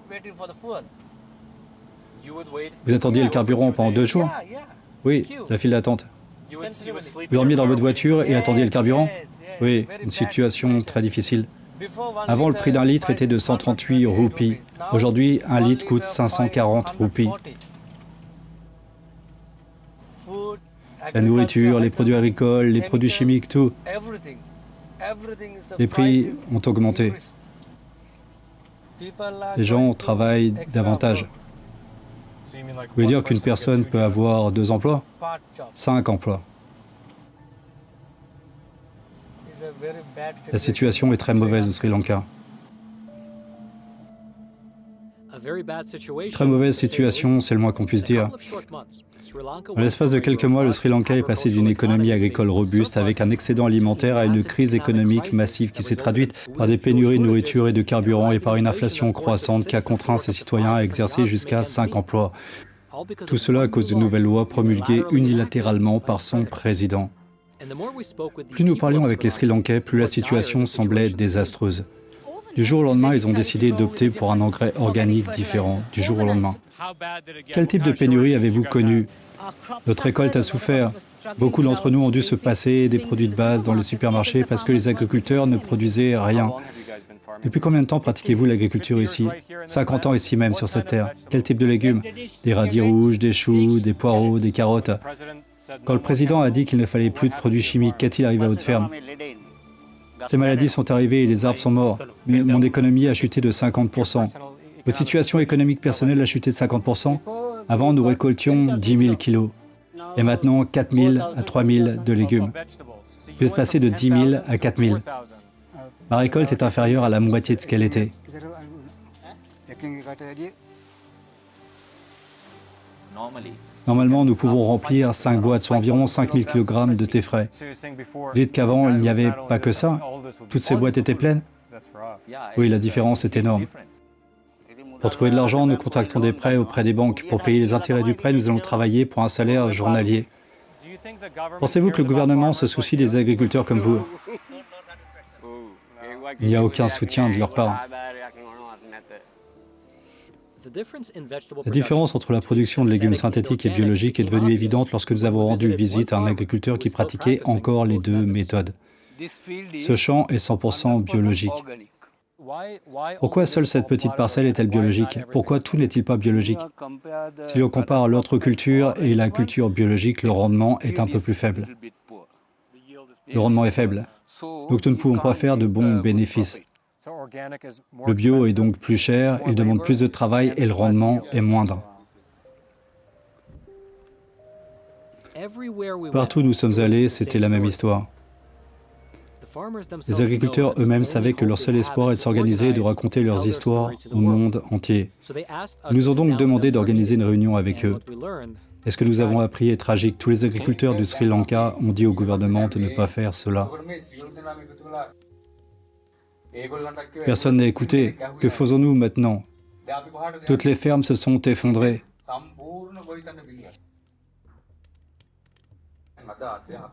Vous attendiez le carburant pendant 2 jours? Oui, la file d'attente. Vous dormiez dans votre voiture et attendiez le carburant? Oui, une situation très difficile. Avant, le prix d'un litre était de 138 roupies. Aujourd'hui, un litre coûte 540 roupies. La nourriture, les produits agricoles, les produits chimiques, tout. Les prix ont augmenté. Les gens travaillent davantage. Vous voulez dire qu'une personne peut avoir 2 emplois? 5 emplois. La situation est très mauvaise au Sri Lanka. Très mauvaise situation, c'est le moins qu'on puisse dire. En l'espace de quelques mois, le Sri Lanka est passé d'une économie agricole robuste avec un excédent alimentaire à une crise économique massive qui s'est traduite par des pénuries de nourriture et de carburant et par une inflation croissante qui a contraint ses citoyens à exercer jusqu'à 5 emplois. Tout cela à cause de nouvelles lois promulguées unilatéralement par son président. Plus nous parlions avec les Sri Lankais, plus la situation semblait désastreuse. Du jour au lendemain, ils ont décidé d'opter pour un engrais organique différent, du jour au lendemain. Quel type de pénurie avez-vous connu? Notre récolte a souffert. Beaucoup d'entre nous ont dû se passer des produits de base dans les supermarchés parce que les agriculteurs ne produisaient rien. Depuis combien de temps pratiquez-vous l'agriculture ici? 50 ans ici même, sur cette terre. Quel type de légumes? Des radis rouges, des choux, des poireaux, des carottes. Quand le président a dit qu'il ne fallait plus de produits chimiques, qu'est-il arrivé à votre ferme? Ces maladies sont arrivées et les arbres sont morts. Mais mon économie a chuté de 50%. Votre situation économique personnelle a chuté de 50%. Avant, nous récoltions 10 000 kilos. Et maintenant, 4 000 à 3 000 de légumes. Vous êtes passé de 10 000 à 4 000. Ma récolte est inférieure à la moitié de ce qu'elle était. Normalement, nous pouvons remplir 5 boîtes, soit environ 5 000 kg de thé frais. Vous dites qu'avant, il n'y avait pas que ça? Toutes ces boîtes étaient pleines? Oui, la différence est énorme. Pour trouver de l'argent, nous contractons des prêts auprès des banques. Pour payer les intérêts du prêt, nous allons travailler pour un salaire journalier. Pensez-vous que le gouvernement se soucie des agriculteurs comme vous? Il n'y a aucun soutien de leur part. La différence entre la production de légumes synthétiques et biologiques est devenue évidente lorsque nous avons rendu visite à un agriculteur qui pratiquait encore les 2 méthodes. Ce champ est 100% biologique. Pourquoi seule cette petite parcelle est-elle biologique? Pourquoi tout n'est-il pas biologique? Si l'on compare l'autre culture et la culture biologique, le rendement est un peu plus faible. Le rendement est faible, donc nous ne pouvons pas faire de bons bénéfices. Le bio est donc plus cher, il demande plus de travail et le rendement est moindre. Partout où nous sommes allés, c'était la même histoire. Les agriculteurs eux-mêmes savaient que leur seul espoir est de s'organiser et de raconter leurs histoires au monde entier. Ils nous ont donc demandé d'organiser une réunion avec eux. Et ce que nous avons appris est tragique. Tous les agriculteurs du Sri Lanka ont dit au gouvernement de ne pas faire cela. Personne n'a écouté. Que faisons-nous maintenant? Toutes les fermes se sont effondrées.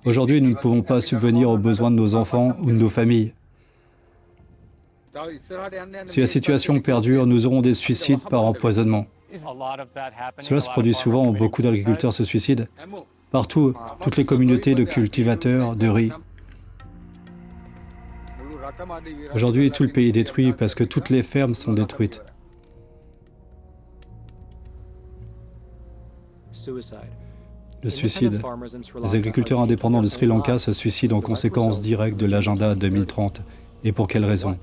Aujourd'hui, nous ne pouvons pas subvenir aux besoins de nos enfants ou de nos familles. Si la situation perdure, nous aurons des suicides par empoisonnement. Cela se produit souvent, beaucoup d'agriculteurs se suicident. Partout, toutes les communautés de cultivateurs de riz. Aujourd'hui, tout le pays est détruit parce que toutes les fermes sont détruites. Le suicide. Les agriculteurs indépendants de Sri Lanka se suicident en conséquence directe de l'agenda 2030. Et pour quelle raison?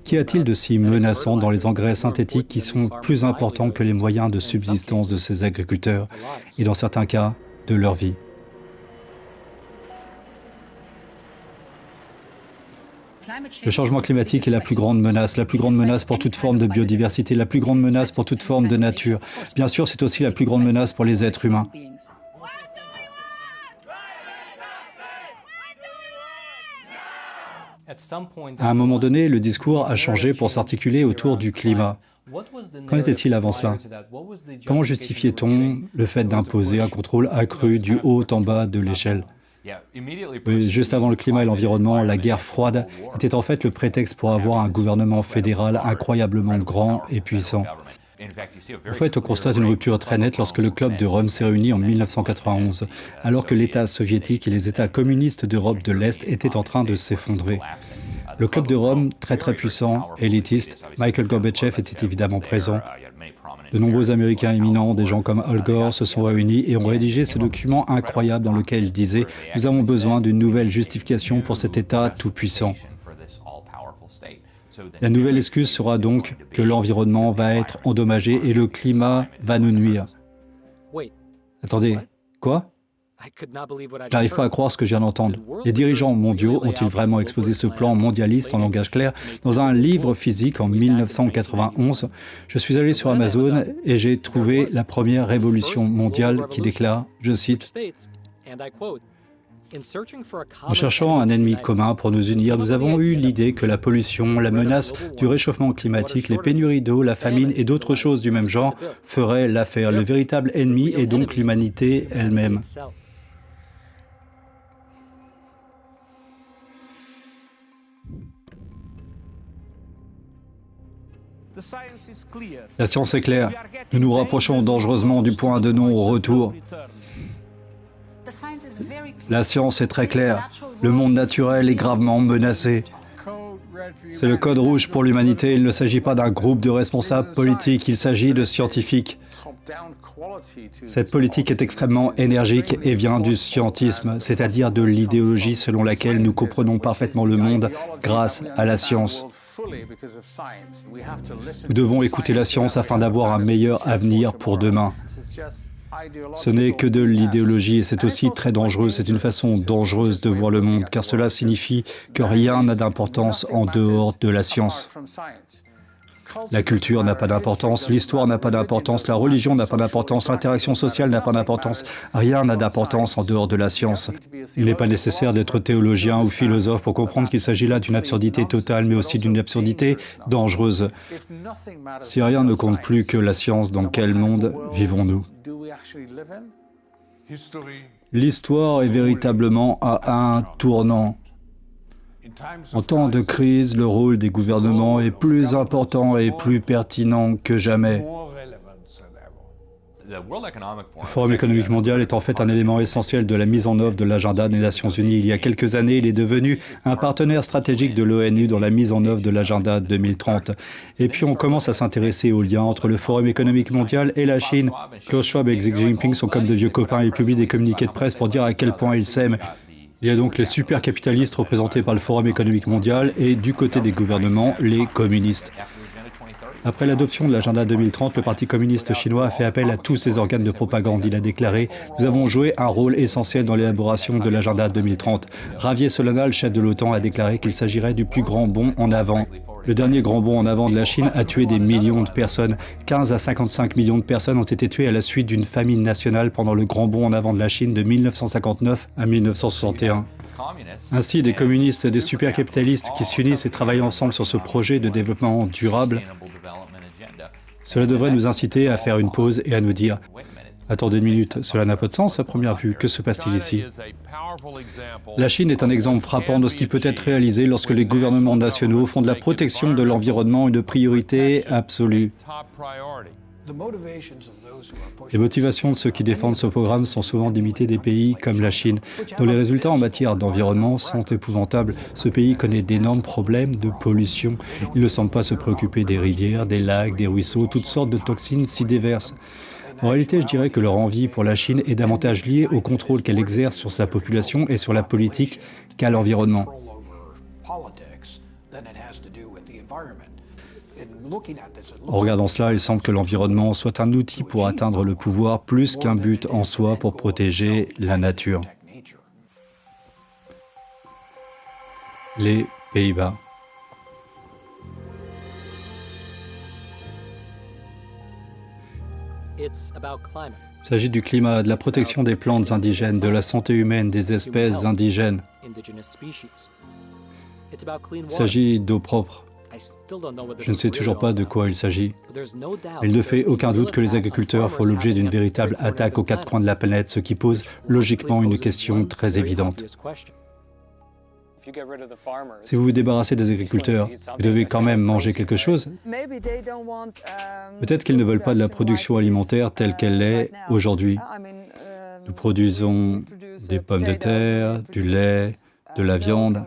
Qu'y a-t-il de si menaçant dans les engrais synthétiques qui sont plus importants que les moyens de subsistance de ces agriculteurs et dans certains cas, de leur vie? Le changement climatique est la plus grande menace pour toute forme de biodiversité, la plus grande menace pour toute forme de nature. Bien sûr, c'est aussi la plus grande menace pour les êtres humains. À un moment donné, le discours a changé pour s'articuler autour du climat. Qu'en était-il avant cela? Comment justifiait-on le fait d'imposer un contrôle accru du haut en bas de l'échelle? Juste avant le climat et l'environnement, la guerre froide était en fait le prétexte pour avoir un gouvernement fédéral incroyablement grand et puissant. En fait, on constate une rupture très nette lorsque le Club de Rome s'est réuni en 1991, alors que l'État soviétique et les États communistes d'Europe de l'Est étaient en train de s'effondrer. Le Club de Rome, très puissant, élitiste, Michael Gorbatchev était évidemment présent. De nombreux Américains éminents, des gens comme Al Gore, se sont réunis et ont rédigé ce document incroyable dans lequel ils disaient « Nous avons besoin d'une nouvelle justification pour cet État tout-puissant ». La nouvelle excuse sera donc que l'environnement va être endommagé et le climat va nous nuire. Attendez, quoi? Je n'arrive pas à croire ce que je viens d'entendre. Les dirigeants mondiaux ont-ils vraiment exposé ce plan mondialiste en langage clair dans un livre physique en 1991? Je suis allé sur Amazon et j'ai trouvé la première révolution mondiale qui déclare, je cite, « En cherchant un ennemi commun pour nous unir, nous avons eu l'idée que la pollution, la menace du réchauffement climatique, les pénuries d'eau, la famine et d'autres choses du même genre feraient l'affaire. Le véritable ennemi est donc l'humanité elle-même. » La science est claire. Nous nous rapprochons dangereusement du point de non-retour. La science est très claire. Le monde naturel est gravement menacé. C'est le code rouge pour l'humanité. Il ne s'agit pas d'un groupe de responsables politiques, il s'agit de scientifiques. Cette politique est extrêmement énergique et vient du scientisme, c'est-à-dire de l'idéologie selon laquelle nous comprenons parfaitement le monde grâce à la science. Nous devons écouter la science afin d'avoir un meilleur avenir pour demain. Ce n'est que de l'idéologie et c'est aussi très dangereux. C'est une façon dangereuse de voir le monde, car cela signifie que rien n'a d'importance en dehors de la science. La culture n'a pas d'importance, l'histoire n'a pas d'importance, la religion n'a pas d'importance, l'interaction sociale n'a pas d'importance. Rien n'a d'importance en dehors de la science. Il n'est pas nécessaire d'être théologien ou philosophe pour comprendre qu'il s'agit là d'une absurdité totale, mais aussi d'une absurdité dangereuse. Si rien ne compte plus que la science, dans quel monde vivons-nous? L'histoire est véritablement à un tournant. En temps de crise, le rôle des gouvernements est plus important et plus pertinent que jamais. Le Forum économique mondial est en fait un élément essentiel de la mise en œuvre de l'agenda des Nations Unies. Il y a quelques années, il est devenu un partenaire stratégique de l'ONU dans la mise en œuvre de l'agenda 2030. Et puis on commence à s'intéresser aux liens entre le Forum économique mondial et la Chine. Klaus Schwab et Xi Jinping sont comme de vieux copains. Ils publient des communiqués de presse pour dire à quel point ils s'aiment. Il y a donc les supercapitalistes représentés par le Forum économique mondial et du côté des gouvernements, les communistes. Après l'adoption de l'agenda 2030, le Parti communiste chinois a fait appel à tous ses organes de propagande. Il a déclaré « Nous avons joué un rôle essentiel dans l'élaboration de l'agenda 2030 ». Javier Solana, chef de l'OTAN, a déclaré qu'il s'agirait du plus grand bond en avant. Le dernier grand bond en avant de la Chine a tué des millions de personnes. 15 à 55 millions de personnes ont été tuées à la suite d'une famine nationale pendant le grand bond en avant de la Chine de 1959 à 1961. Ainsi, des communistes et des supercapitalistes qui s'unissent et travaillent ensemble sur ce projet de développement durable, cela devrait nous inciter à faire une pause et à nous dire « Attendez une minute, cela n'a pas de sens à première vue, que se passe-t-il ici ?» La Chine est un exemple frappant de ce qui peut être réalisé lorsque les gouvernements nationaux font de la protection de l'environnement une priorité absolue. Les motivations de ceux qui défendent ce programme sont souvent d'imiter des pays comme la Chine, dont les résultats en matière d'environnement sont épouvantables. Ce pays connaît d'énormes problèmes de pollution. Il ne semble pas se préoccuper des rivières, des lacs, des ruisseaux, toutes sortes de toxines s'y déversent. En réalité, je dirais que leur envie pour la Chine est davantage liée au contrôle qu'elle exerce sur sa population et sur la politique qu'à l'environnement. En regardant cela, il semble que l'environnement soit un outil pour atteindre le pouvoir plus qu'un but en soi pour protéger la nature. Les Pays-Bas. Il s'agit du climat, de la protection des plantes indigènes, de la santé humaine, des espèces indigènes. Il s'agit d'eau propre. Je ne sais toujours pas de quoi il s'agit. Il ne fait aucun doute que les agriculteurs font l'objet d'une véritable attaque aux quatre coins de la planète, ce qui pose logiquement une question très évidente. Si vous vous débarrassez des agriculteurs, vous devez quand même manger quelque chose. Peut-être qu'ils ne veulent pas de la production alimentaire telle qu'elle est aujourd'hui. Nous produisons des pommes de terre, du lait, de la viande.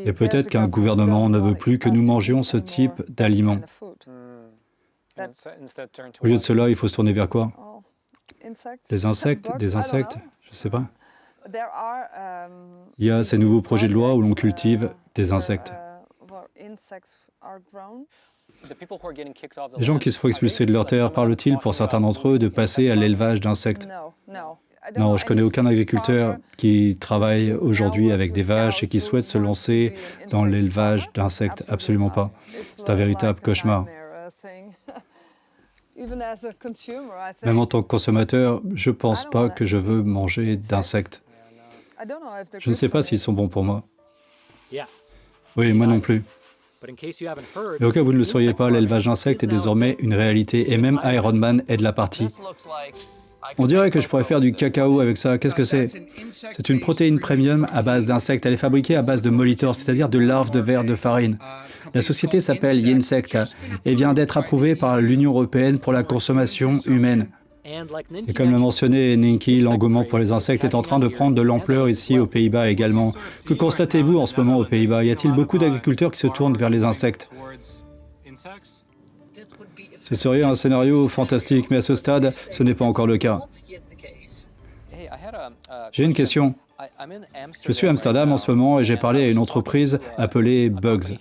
Et peut-être qu'un gouvernement ne veut plus que nous mangions ce type d'aliments. Au lieu de cela, il faut se tourner vers quoi? Des insectes, je ne sais pas. Il y a ces nouveaux projets de loi où l'on cultive des insectes. Les gens qui se font expulser de leur terre parlent-ils, pour certains d'entre eux, de passer à l'élevage d'insectes? Non, je connais aucun agriculteur qui travaille aujourd'hui avec des vaches et qui souhaite se lancer dans l'élevage d'insectes. Absolument pas. C'est un véritable cauchemar. Même en tant que consommateur, je ne pense pas que je veux manger d'insectes. Je ne sais pas s'ils sont bons pour moi. Oui, moi non plus. Mais au cas où vous ne le sauriez pas, l'élevage d'insectes est désormais une réalité et même Iron Man est de la partie. On dirait que je pourrais faire du cacao avec ça. Qu'est-ce que c'est? C'est une protéine premium à base d'insectes. Elle est fabriquée à base de molitor, c'est-à-dire de larves de vers de farine. La société s'appelle Yinsect et vient d'être approuvée par l'Union européenne pour la consommation humaine. Et comme l'a mentionné Ninky, l'engouement pour les insectes est en train de prendre de l'ampleur ici aux Pays-Bas également. Que constatez-vous en ce moment aux Pays-Bas? Y a-t-il beaucoup d'agriculteurs qui se tournent vers les insectes? Ce serait un scénario fantastique, mais à ce stade, ce n'est pas encore le cas. J'ai une question. Je suis à Amsterdam en ce moment et j'ai parlé à une entreprise appelée Bugs.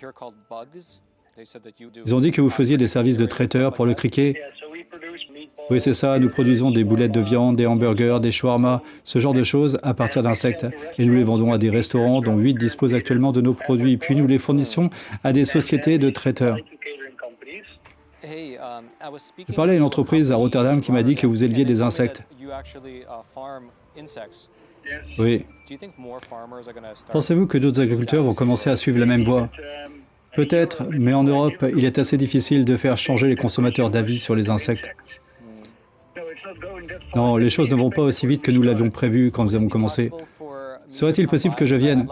Ils ont dit que vous faisiez des services de traiteur pour le cricket. Oui, c'est ça, nous produisons des boulettes de viande, des hamburgers, des shawarma, ce genre de choses à partir d'insectes. Et nous les vendons à des restaurants dont 8 disposent actuellement de nos produits. Puis nous les fournissons à des sociétés de traiteurs. Je parlais à une entreprise à Rotterdam qui m'a dit que vous éleviez des insectes. Oui. Pensez-vous que d'autres agriculteurs vont commencer à suivre la même voie? Peut-être, mais en Europe, il est assez difficile de faire changer les consommateurs d'avis sur les insectes. Non, les choses ne vont pas aussi vite que nous l'avions prévu quand nous avons commencé. Serait-il possible que je vienne?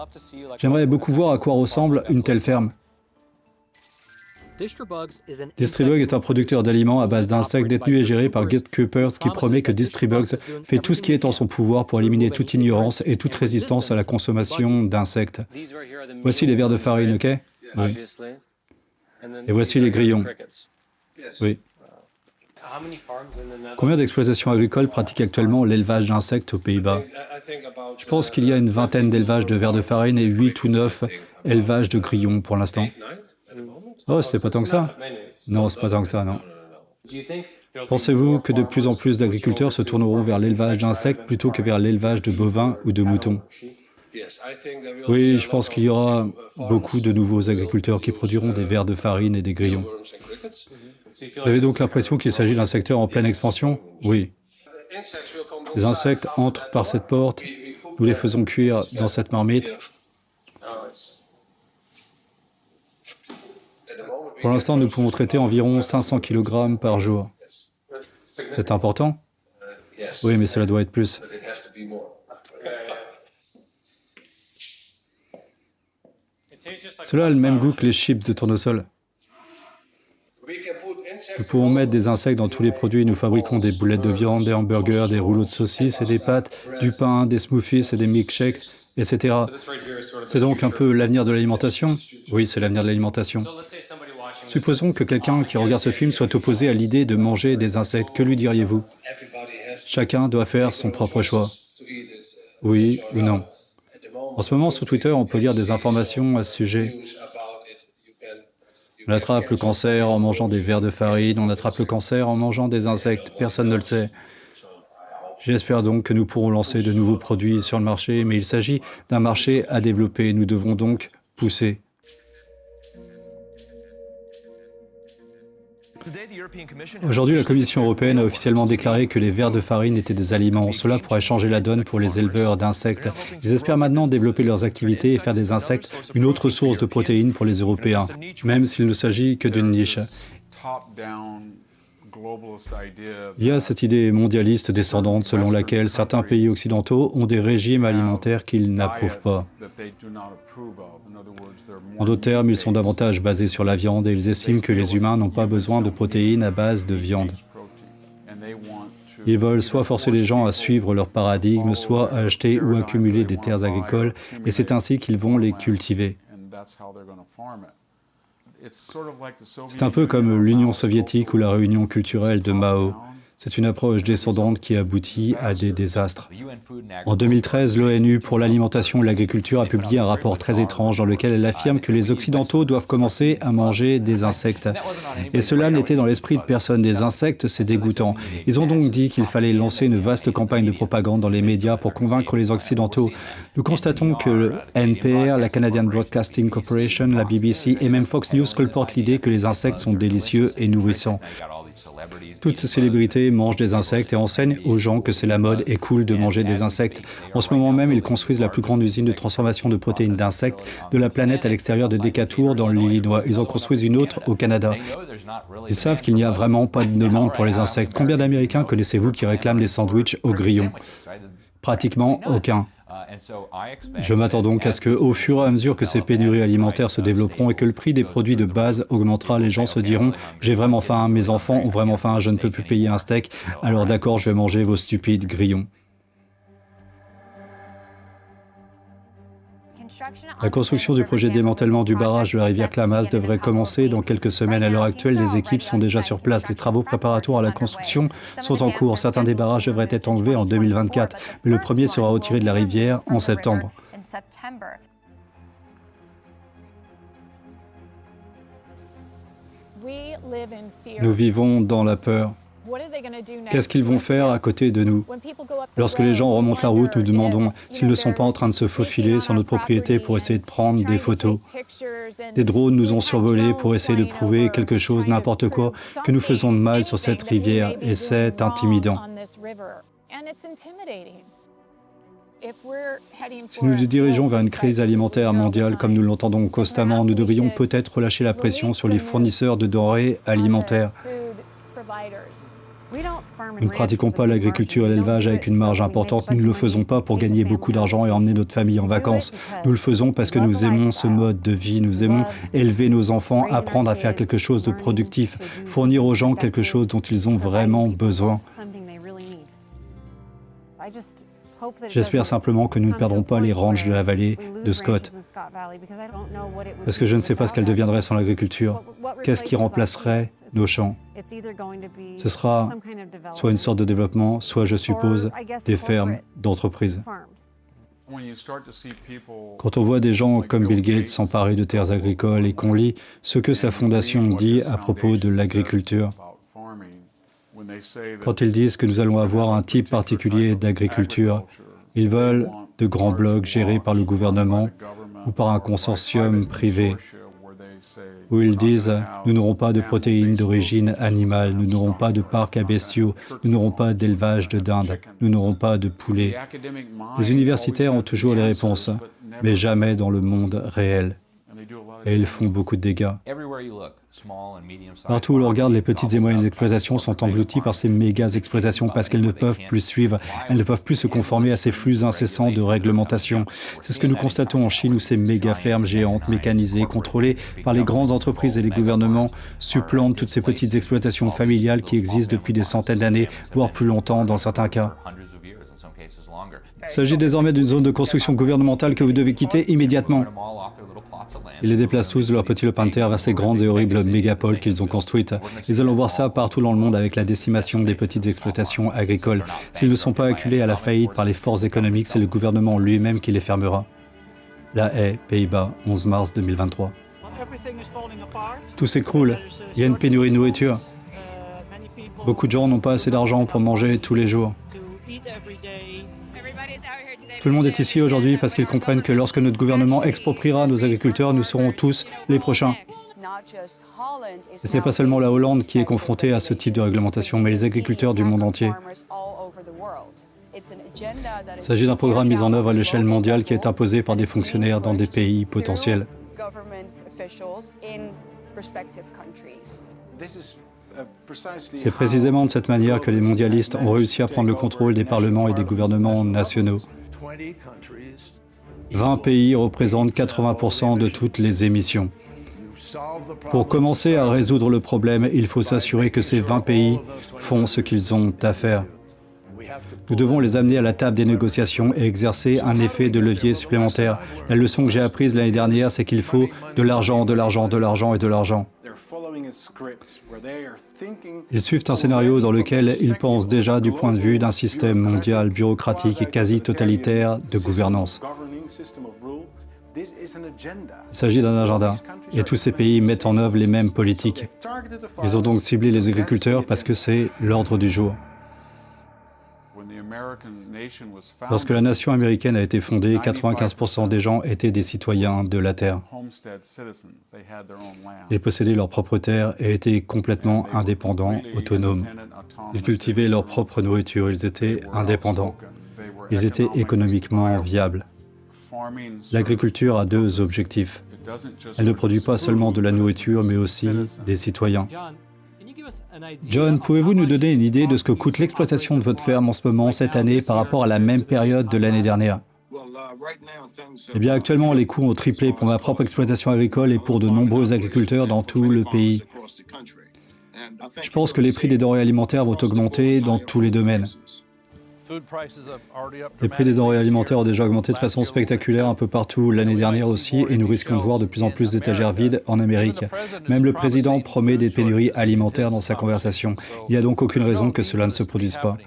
J'aimerais beaucoup voir à quoi ressemble une telle ferme. Distribug est un producteur d'aliments à base d'insectes détenus et gérés par Gatekeepers qui promet que Distribug fait tout ce qui est en son pouvoir pour éliminer toute ignorance et toute résistance à la consommation d'insectes. Voici les vers de farine, ok? Oui. Et voici les grillons. Oui. Combien d'exploitations agricoles pratiquent actuellement l'élevage d'insectes aux Pays-Bas? Je pense qu'il y a une vingtaine d'élevages de vers de farine et 8 ou 9 élevages de grillons pour l'instant. Oh, c'est pas tant que ça? Non, c'est pas tant que ça, non. Pensez-vous que de plus en plus d'agriculteurs se tourneront vers l'élevage d'insectes plutôt que vers l'élevage de bovins ou de moutons? Oui, je pense qu'il y aura beaucoup de nouveaux agriculteurs qui produiront des vers de farine et des grillons. Vous avez donc l'impression qu'il s'agit d'un secteur en pleine expansion? Oui. Les insectes entrent par cette porte, nous les faisons cuire dans cette marmite. Pour l'instant, nous pouvons traiter environ 500 kg par jour. C'est important? Oui, mais cela doit être plus. Cela a le même goût que les chips de tournesol. Nous pouvons mettre des insectes dans tous les produits. Nous fabriquons des boulettes de viande, des hamburgers, des rouleaux de saucisses et des pâtes, du pain, des smoothies et des milkshakes, etc. C'est donc un peu l'avenir de l'alimentation? Oui, c'est l'avenir de l'alimentation. Supposons que quelqu'un qui regarde ce film soit opposé à l'idée de manger des insectes. Que lui diriez-vous? Chacun doit faire son propre choix. Oui ou non? En ce moment, sur Twitter, on peut lire des informations à ce sujet. On attrape le cancer en mangeant des vers de farine, on attrape le cancer en mangeant des insectes, personne ne le sait. J'espère donc que nous pourrons lancer de nouveaux produits sur le marché, mais il s'agit d'un marché à développer, nous devons donc pousser. Aujourd'hui, la Commission européenne a officiellement déclaré que les vers de farine étaient des aliments. Cela pourrait changer la donne pour les éleveurs d'insectes. Ils espèrent maintenant développer leurs activités et faire des insectes une autre source de protéines pour les Européens, même s'il ne s'agit que d'une niche. Il y a cette idée mondialiste descendante selon laquelle certains pays occidentaux ont des régimes alimentaires qu'ils n'approuvent pas. En d'autres termes, ils sont davantage basés sur la viande et ils estiment que les humains n'ont pas besoin de protéines à base de viande. Ils veulent soit forcer les gens à suivre leur paradigme, soit à acheter ou accumuler des terres agricoles, et c'est ainsi qu'ils vont les cultiver. C'est un peu comme l'Union soviétique ou la réunion culturelle de Mao. C'est une approche descendante qui aboutit à des désastres. En 2013, l'ONU pour l'alimentation et l'agriculture a publié un rapport très étrange dans lequel elle affirme que les Occidentaux doivent commencer à manger des insectes. Et cela n'était dans l'esprit de personne. Des insectes, c'est dégoûtant. Ils ont donc dit qu'il fallait lancer une vaste campagne de propagande dans les médias pour convaincre les Occidentaux. Nous constatons que le NPR, la Canadian Broadcasting Corporation, la BBC et même Fox News colportent l'idée que les insectes sont délicieux et nourrissants. Toutes ces célébrités mangent des insectes et enseignent aux gens que c'est la mode et cool de manger des insectes. En ce moment même, ils construisent la plus grande usine de transformation de protéines d'insectes de la planète à l'extérieur de Decatur, dans l'Illinois. Ils en construisent une autre au Canada. Ils savent qu'il n'y a vraiment pas de demande pour les insectes. Combien d'Américains connaissez-vous qui réclament des sandwichs au grillon? Pratiquement aucun. Je m'attends donc à ce que, au fur et à mesure que ces pénuries alimentaires se développeront et que le prix des produits de base augmentera, les gens se diront « J'ai vraiment faim, mes enfants ont vraiment faim, je ne peux plus payer un steak, alors d'accord, je vais manger vos stupides grillons. » La construction du projet de démantèlement du barrage de la rivière Klamath devrait commencer dans quelques semaines. À l'heure actuelle, les équipes sont déjà sur place. Les travaux préparatoires à la construction sont en cours. Certains des barrages devraient être enlevés en 2024, mais le premier sera retiré de la rivière en septembre. Nous vivons dans la peur. Qu'est-ce qu'ils vont faire à côté de nous? Lorsque les gens remontent la route, nous demandons s'ils ne sont pas en train de se faufiler sur notre propriété pour essayer de prendre des photos. Des drones nous ont survolés pour essayer de prouver quelque chose, n'importe quoi, que nous faisons de mal sur cette rivière, et c'est intimidant. Si nous nous dirigeons vers une crise alimentaire mondiale, comme nous l'entendons constamment, nous devrions peut-être relâcher la pression sur les fournisseurs de denrées alimentaires. Nous ne pratiquons pas l'agriculture et l'élevage avec une marge importante. Nous ne le faisons pas pour gagner beaucoup d'argent et emmener notre famille en vacances. Nous le faisons parce que nous aimons ce mode de vie. Nous aimons élever nos enfants, apprendre à faire quelque chose de productif, fournir aux gens quelque chose dont ils ont vraiment besoin. J'espère simplement que nous ne perdrons pas les ranchs de la vallée de Scott, parce que je ne sais pas ce qu'elles deviendraient sans l'agriculture. Qu'est-ce qui remplacerait nos champs? Ce sera soit une sorte de développement, soit, je suppose, des fermes d'entreprises. Quand on voit des gens comme Bill Gates s'emparer de terres agricoles et qu'on lit ce que sa fondation dit à propos de l'agriculture, quand ils disent que nous allons avoir un type particulier d'agriculture, ils veulent de grands blocs gérés par le gouvernement ou par un consortium privé, où ils disent « nous n'aurons pas de protéines d'origine animale, nous n'aurons pas de parcs à bestiaux, nous n'aurons pas d'élevage de dinde, nous n'aurons pas de poulets ». Les universitaires ont toujours les réponses, mais jamais dans le monde réel. Et ils font beaucoup de dégâts. Partout où l'on regarde, les petites et moyennes exploitations sont englouties par ces méga-exploitations parce qu'elles ne peuvent plus suivre, elles ne peuvent plus se conformer à ces flux incessants de réglementation. C'est ce que nous constatons en Chine où ces méga-fermes géantes, mécanisées, contrôlées par les grandes entreprises et les gouvernements, supplantent toutes ces petites exploitations familiales qui existent depuis des centaines d'années, voire plus longtemps dans certains cas. Il s'agit désormais d'une zone de construction gouvernementale que vous devez quitter immédiatement. Ils les déplacent tous de leur petit lopin de terre vers ces grandes et horribles mégapoles qu'ils ont construites. Nous allons voir ça partout dans le monde avec la décimation des petites exploitations agricoles. S'ils ne sont pas acculés à la faillite par les forces économiques, c'est le gouvernement lui-même qui les fermera. La Haye, Pays-Bas, 11 mars 2023. Tout s'écroule. Il y a une pénurie de nourriture. Beaucoup de gens n'ont pas assez d'argent pour manger tous les jours. Tout le monde est ici aujourd'hui parce qu'ils comprennent que lorsque notre gouvernement expropriera nos agriculteurs, nous serons tous les prochains. Et ce n'est pas seulement la Hollande qui est confrontée à ce type de réglementation, mais les agriculteurs du monde entier. Il s'agit d'un programme mis en œuvre à l'échelle mondiale qui est imposé par des fonctionnaires dans des pays potentiels. C'est précisément de cette manière que les mondialistes ont réussi à prendre le contrôle des parlements et des gouvernements nationaux. 20 pays représentent 80% de toutes les émissions. Pour commencer à résoudre le problème, il faut s'assurer que ces 20 pays font ce qu'ils ont à faire. Nous devons les amener à la table des négociations et exercer un effet de levier supplémentaire. La leçon que j'ai apprise l'année dernière, c'est qu'il faut de l'argent, de l'argent, de l'argent et de l'argent. Ils suivent un scénario dans lequel ils pensent déjà du point de vue d'un système mondial bureaucratique et quasi totalitaire de gouvernance. Il s'agit d'un agenda, et tous ces pays mettent en œuvre les mêmes politiques. Ils ont donc ciblé les agriculteurs parce que c'est l'ordre du jour. Lorsque la nation américaine a été fondée, 95% des gens étaient des citoyens de la terre. Ils possédaient leur propre terre et étaient complètement indépendants, autonomes. Ils cultivaient leur propre nourriture, ils étaient indépendants. Ils étaient économiquement viables. L'agriculture a deux objectifs. Elle ne produit pas seulement de la nourriture, mais aussi des citoyens. John, pouvez-vous nous donner une idée de ce que coûte l'exploitation de votre ferme en ce moment, cette année, par rapport à la même période de l'année dernière? Eh bien, actuellement, les coûts ont triplé pour ma propre exploitation agricole et pour de nombreux agriculteurs dans tout le pays. Je pense que les prix des denrées alimentaires vont augmenter dans tous les domaines. Les prix des denrées alimentaires ont déjà augmenté de façon spectaculaire un peu partout l'année dernière aussi, et nous risquons de voir de plus en plus d'étagères vides en Amérique. Même le président promet des pénuries alimentaires dans sa conversation. Il n'y a donc aucune raison que cela ne se produise pas.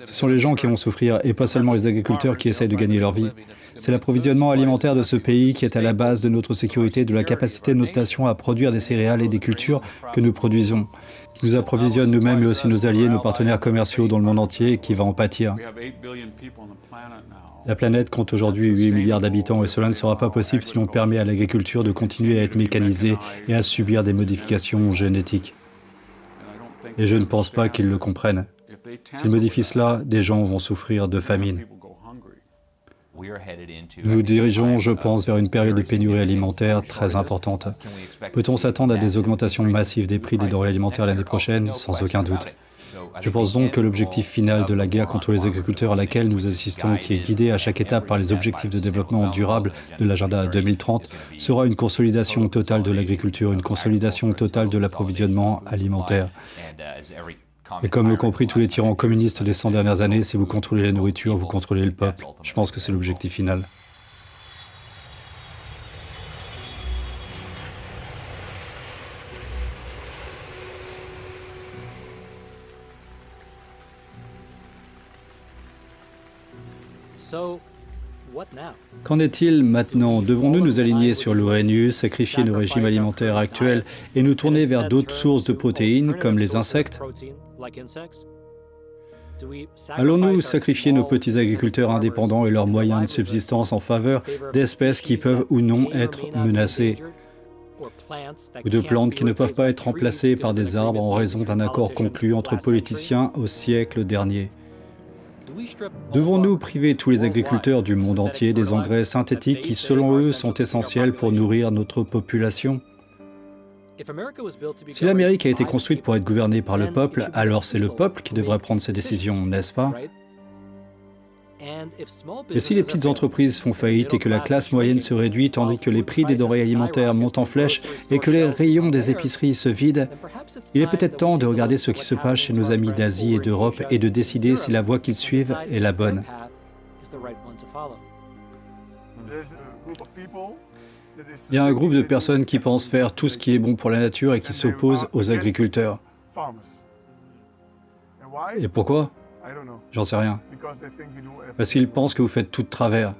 Ce sont les gens qui vont souffrir, et pas seulement les agriculteurs qui essayent de gagner leur vie. C'est l'approvisionnement alimentaire de ce pays qui est à la base de notre sécurité, de la capacité de notre nation à produire des céréales et des cultures que nous produisons. Qui nous approvisionne nous-mêmes, mais aussi nos alliés, nos partenaires commerciaux dans le monde entier, qui va en pâtir. La planète compte aujourd'hui 8 milliards d'habitants, et cela ne sera pas possible si l'on permet à l'agriculture de continuer à être mécanisée et à subir des modifications génétiques. Et je ne pense pas qu'ils le comprennent. S'ils modifient cela, des gens vont souffrir de famine. Nous nous dirigeons, je pense, vers une période de pénurie alimentaire très importante. Peut-on s'attendre à des augmentations massives des prix des denrées alimentaires l'année prochaine? Sans aucun doute. Je pense donc que l'objectif final de la guerre contre les agriculteurs à laquelle nous assistons, qui est guidée à chaque étape par les objectifs de développement durable de l'agenda 2030, sera une consolidation totale de l'agriculture, une consolidation totale de l'approvisionnement alimentaire. Et comme l'ont compris tous les tyrans communistes des 100 dernières années, si vous contrôlez la nourriture, vous contrôlez le peuple. Je pense que c'est l'objectif final. Qu'en est-il maintenant? Devons-nous nous aligner sur l'ONU, sacrifier nos régimes alimentaires actuels et nous tourner vers d'autres sources de protéines comme les insectes? Allons-nous sacrifier nos petits agriculteurs indépendants et leurs moyens de subsistance en faveur d'espèces qui peuvent ou non être menacées, ou de plantes qui ne peuvent pas être remplacées par des arbres en raison d'un accord conclu entre politiciens au siècle dernier? Devons-nous priver tous les agriculteurs du monde entier des engrais synthétiques qui, selon eux, sont essentiels pour nourrir notre population? Si l'Amérique a été construite pour être gouvernée par le peuple, alors c'est le peuple qui devrait prendre ses décisions, n'est-ce pas? Et si les petites entreprises font faillite et que la classe moyenne se réduit tandis que les prix des denrées alimentaires montent en flèche et que les rayons des épiceries se vident, il est peut-être temps de regarder ce qui se passe chez nos amis d'Asie et d'Europe et de décider si la voie qu'ils suivent est la bonne. Il y a un groupe de personnes qui pensent faire tout ce qui est bon pour la nature et qui s'opposent aux agriculteurs. Et pourquoi? J'en sais rien. Parce qu'ils pensent que vous faites tout de travers.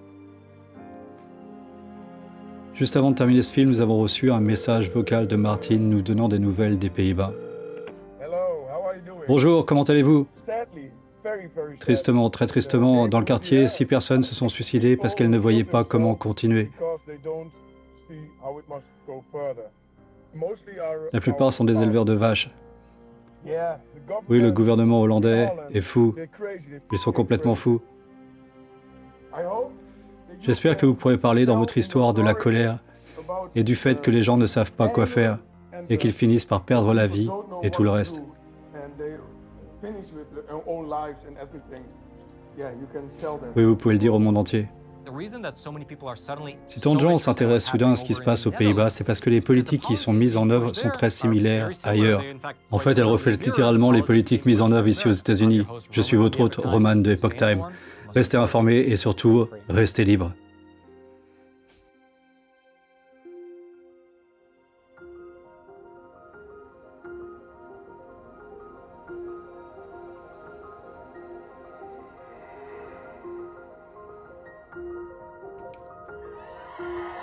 Juste avant de terminer ce film, nous avons reçu un message vocal de Martin nous donnant des nouvelles des Pays-Bas. Bonjour, comment allez-vous? Tristement, très tristement, dans le quartier, 6 personnes se sont suicidées parce qu'elles ne voyaient pas comment continuer. La plupart sont des éleveurs de vaches. Oui, le gouvernement hollandais est fou. Ils sont complètement fous. J'espère que vous pourrez parler dans votre histoire de la colère et du fait que les gens ne savent pas quoi faire et qu'ils finissent par perdre la vie et tout le reste. Oui, vous pouvez le dire au monde entier. Si tant de gens s'intéressent soudain à ce qui se passe aux Pays-Bas, c'est parce que les politiques qui sont mises en œuvre sont très similaires ailleurs. En fait, elles reflètent littéralement les politiques mises en œuvre ici aux États-Unis. Je suis votre hôte, Roman de Epoch Time. Restez informés et surtout, restez libres.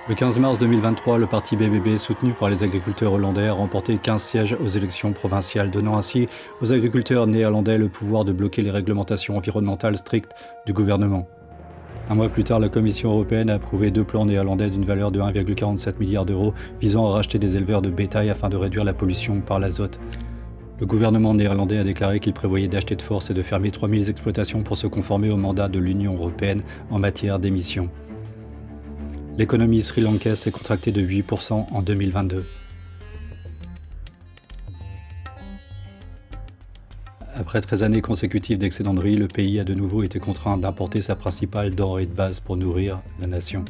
Le 15 mars 2023, le parti BBB, soutenu par les agriculteurs hollandais, a remporté 15 sièges aux élections provinciales, donnant ainsi aux agriculteurs néerlandais le pouvoir de bloquer les réglementations environnementales strictes du gouvernement. Un mois plus tard, la Commission européenne a approuvé 2 plans néerlandais d'une valeur de 1,47 milliard d'euros visant à racheter des éleveurs de bétail afin de réduire la pollution par l'azote. Le gouvernement néerlandais a déclaré qu'il prévoyait d'acheter de force et de fermer 3000 exploitations pour se conformer au mandat de l'Union européenne en matière d'émissions. L'économie sri-lankaise s'est contractée de 8% en 2022. Après 13 années consécutives d'excédent de riz, le pays a de nouveau été contraint d'importer sa principale denrée de base pour nourrir la nation.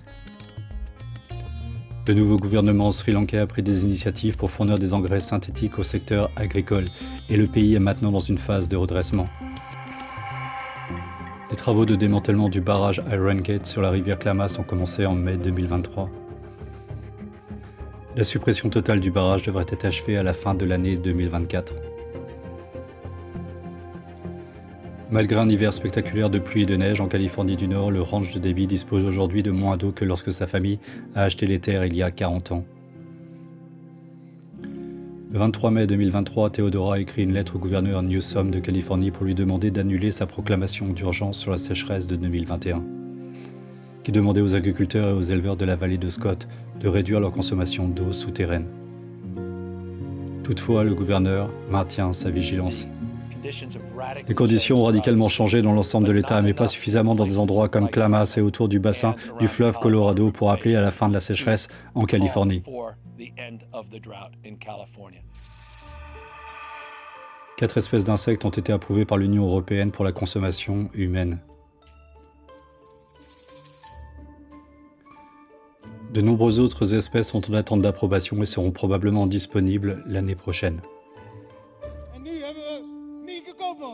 Le nouveau gouvernement sri-lankais a pris des initiatives pour fournir des engrais synthétiques au secteur agricole et le pays est maintenant dans une phase de redressement. Les travaux de démantèlement du barrage Iron Gate sur la rivière Klamath ont commencé en mai 2023. La suppression totale du barrage devrait être achevée à la fin de l'année 2024. Malgré un hiver spectaculaire de pluie et de neige en Californie du Nord, le ranch de Debbie dispose aujourd'hui de moins d'eau que lorsque sa famille a acheté les terres il y a 40 ans. Le 23 mai 2023, Theodora a écrit une lettre au gouverneur Newsom de Californie pour lui demander d'annuler sa proclamation d'urgence sur la sécheresse de 2021, qui demandait aux agriculteurs et aux éleveurs de la vallée de Scott de réduire leur consommation d'eau souterraine. Toutefois, le gouverneur maintient sa vigilance. Les conditions ont radicalement changé dans l'ensemble de l'État, mais pas suffisamment dans des endroits comme Klamath et autour du bassin du fleuve Colorado pour appeler à la fin de la sécheresse en Californie. 4 espèces d'insectes ont été approuvées par l'Union européenne pour la consommation humaine. De nombreuses autres espèces sont en attente d'approbation et seront probablement disponibles l'année prochaine.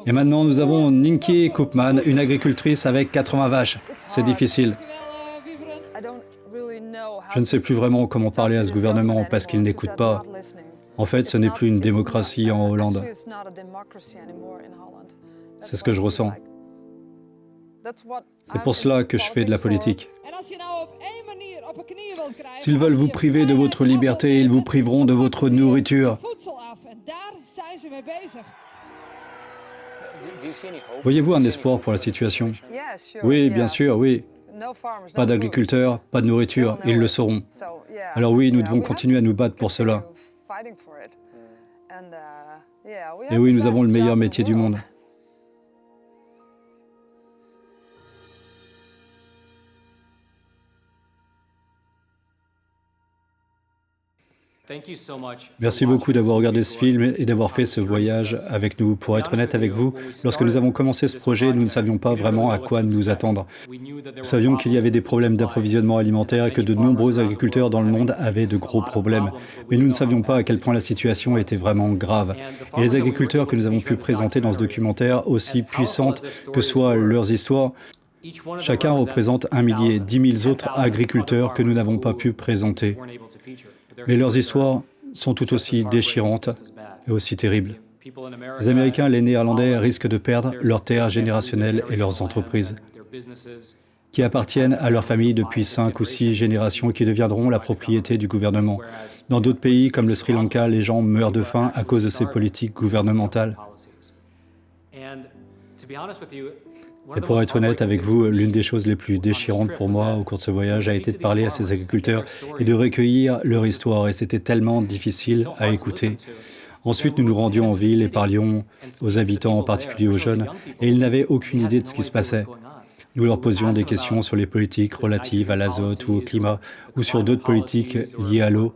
Et maintenant, nous avons Ninky Koopman, une agricultrice avec 80 vaches. C'est difficile. Je ne sais plus vraiment comment parler à ce gouvernement parce qu'il n'écoute pas. En fait, ce n'est plus une démocratie en Hollande. C'est ce que je ressens. C'est pour cela que je fais de la politique. S'ils veulent vous priver de votre liberté, ils vous priveront de votre nourriture. Voyez-vous un espoir pour la situation? Oui, bien sûr, oui. Pas d'agriculteurs, pas de nourriture, ils le sauront. Alors oui, nous devons continuer à nous battre pour cela. Et oui, nous avons le meilleur métier du monde. Merci beaucoup d'avoir regardé ce film et d'avoir fait ce voyage avec nous. Pour être honnête avec vous, lorsque nous avons commencé ce projet, nous ne savions pas vraiment à quoi nous attendre. Nous savions qu'il y avait des problèmes d'approvisionnement alimentaire et que de nombreux agriculteurs dans le monde avaient de gros problèmes. Mais nous ne savions pas à quel point la situation était vraiment grave. Et les agriculteurs que nous avons pu présenter dans ce documentaire, aussi puissantes que soient leurs histoires, chacun représente 1 millier, 10 000 autres agriculteurs que nous n'avons pas pu présenter. Mais leurs histoires sont tout aussi déchirantes et aussi terribles. Les Américains et les Néerlandais risquent de perdre leurs terres générationnelles et leurs entreprises, qui appartiennent à leur famille depuis 5 ou 6 générations et qui deviendront la propriété du gouvernement. Dans d'autres pays, comme le Sri Lanka, les gens meurent de faim à cause de ces politiques gouvernementales. Et pour être honnête avec vous, l'une des choses les plus déchirantes pour moi au cours de ce voyage a été de parler à ces agriculteurs et de recueillir leur histoire. Et c'était tellement difficile à écouter. Ensuite, nous nous rendions en ville et parlions aux habitants, en particulier aux jeunes, et ils n'avaient aucune idée de ce qui se passait. Nous leur posions des questions sur les politiques relatives à l'azote ou au climat, ou sur d'autres politiques liées à l'eau.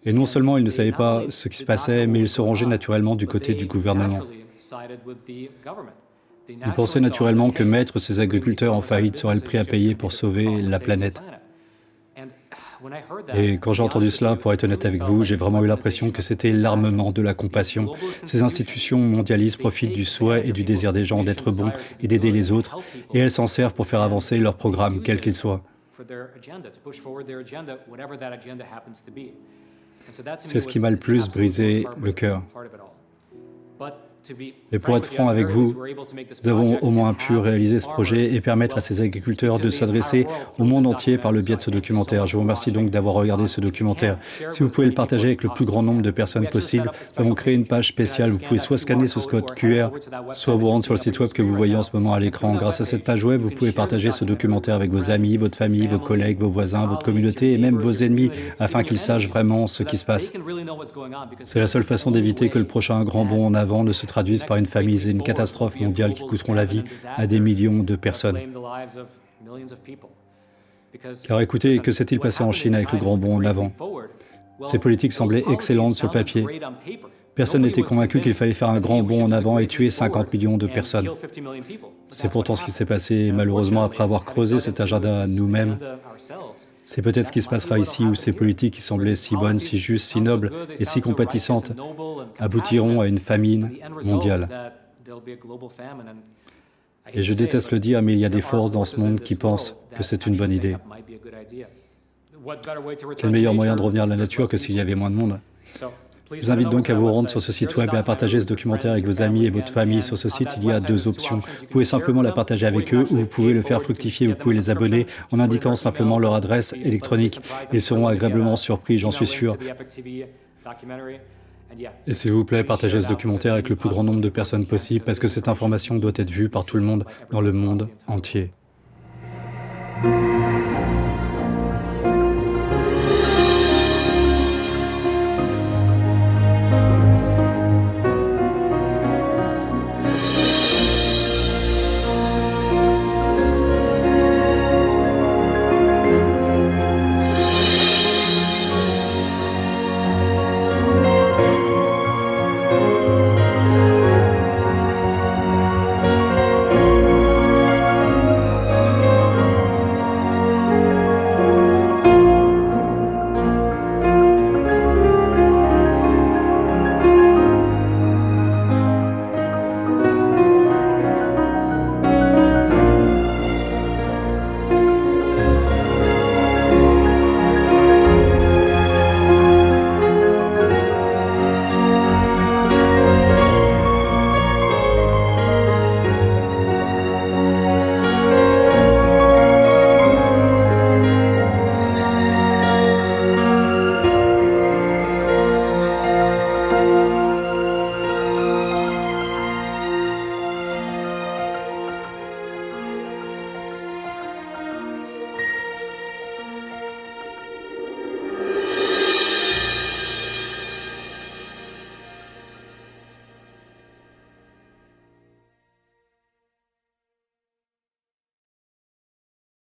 Et non seulement ils ne savaient pas ce qui se passait, mais ils se rangeaient naturellement du côté du gouvernement. Ils pensaient naturellement que mettre ces agriculteurs en faillite serait le prix à payer pour sauver la planète. Et quand j'ai entendu cela, pour être honnête avec vous, j'ai vraiment eu l'impression que c'était l'armement de la compassion. Ces institutions mondialistes profitent du souhait et du désir des gens d'être bons et d'aider les autres, et elles s'en servent pour faire avancer leur programme, quel qu'il soit. C'est ce qui m'a le plus brisé le cœur. Et pour être franc avec vous, nous avons au moins pu réaliser ce projet et permettre à ces agriculteurs de s'adresser au monde entier par le biais de ce documentaire. Je vous remercie donc d'avoir regardé ce documentaire. Si vous pouvez le partager avec le plus grand nombre de personnes possible, nous avons créé une page spéciale. Vous pouvez soit scanner ce code QR, soit vous rendre sur le site web que vous voyez en ce moment à l'écran. Grâce à cette page web, vous pouvez partager ce documentaire avec vos amis, votre famille, vos collègues, vos voisins, votre communauté et même vos ennemis, afin qu'ils sachent vraiment ce qui se passe. C'est la seule façon d'éviter que le prochain grand bond en avant ne se traduise par une famine et une catastrophe mondiale qui coûteront la vie à des millions de personnes. Car écoutez, que s'est-il passé en Chine avec le grand bond en avant? Ces politiques semblaient excellentes sur le papier. Personne n'était convaincu qu'il fallait faire un grand bond en avant et tuer 50 millions de personnes. C'est pourtant ce qui s'est passé, malheureusement, après avoir creusé cet agenda nous-mêmes. C'est peut-être ce qui se passera ici, où ces politiques qui semblaient si bonnes, si justes, si nobles et si compatissantes aboutiront à une famine mondiale. Et je déteste le dire, mais il y a des forces dans ce monde qui pensent que c'est une bonne idée. Quel meilleur moyen de revenir à la nature que s'il y avait moins de monde? Je vous invite donc à vous rendre sur ce site web et à partager ce documentaire avec vos amis et votre famille. Sur ce site, il y a 2 options. Vous pouvez simplement la partager avec eux ou vous pouvez le faire fructifier. Vous pouvez les abonner en indiquant simplement leur adresse électronique. Ils seront agréablement surpris, j'en suis sûr. Et s'il vous plaît, partagez ce documentaire avec le plus grand nombre de personnes possible parce que cette information doit être vue par tout le monde dans le monde entier.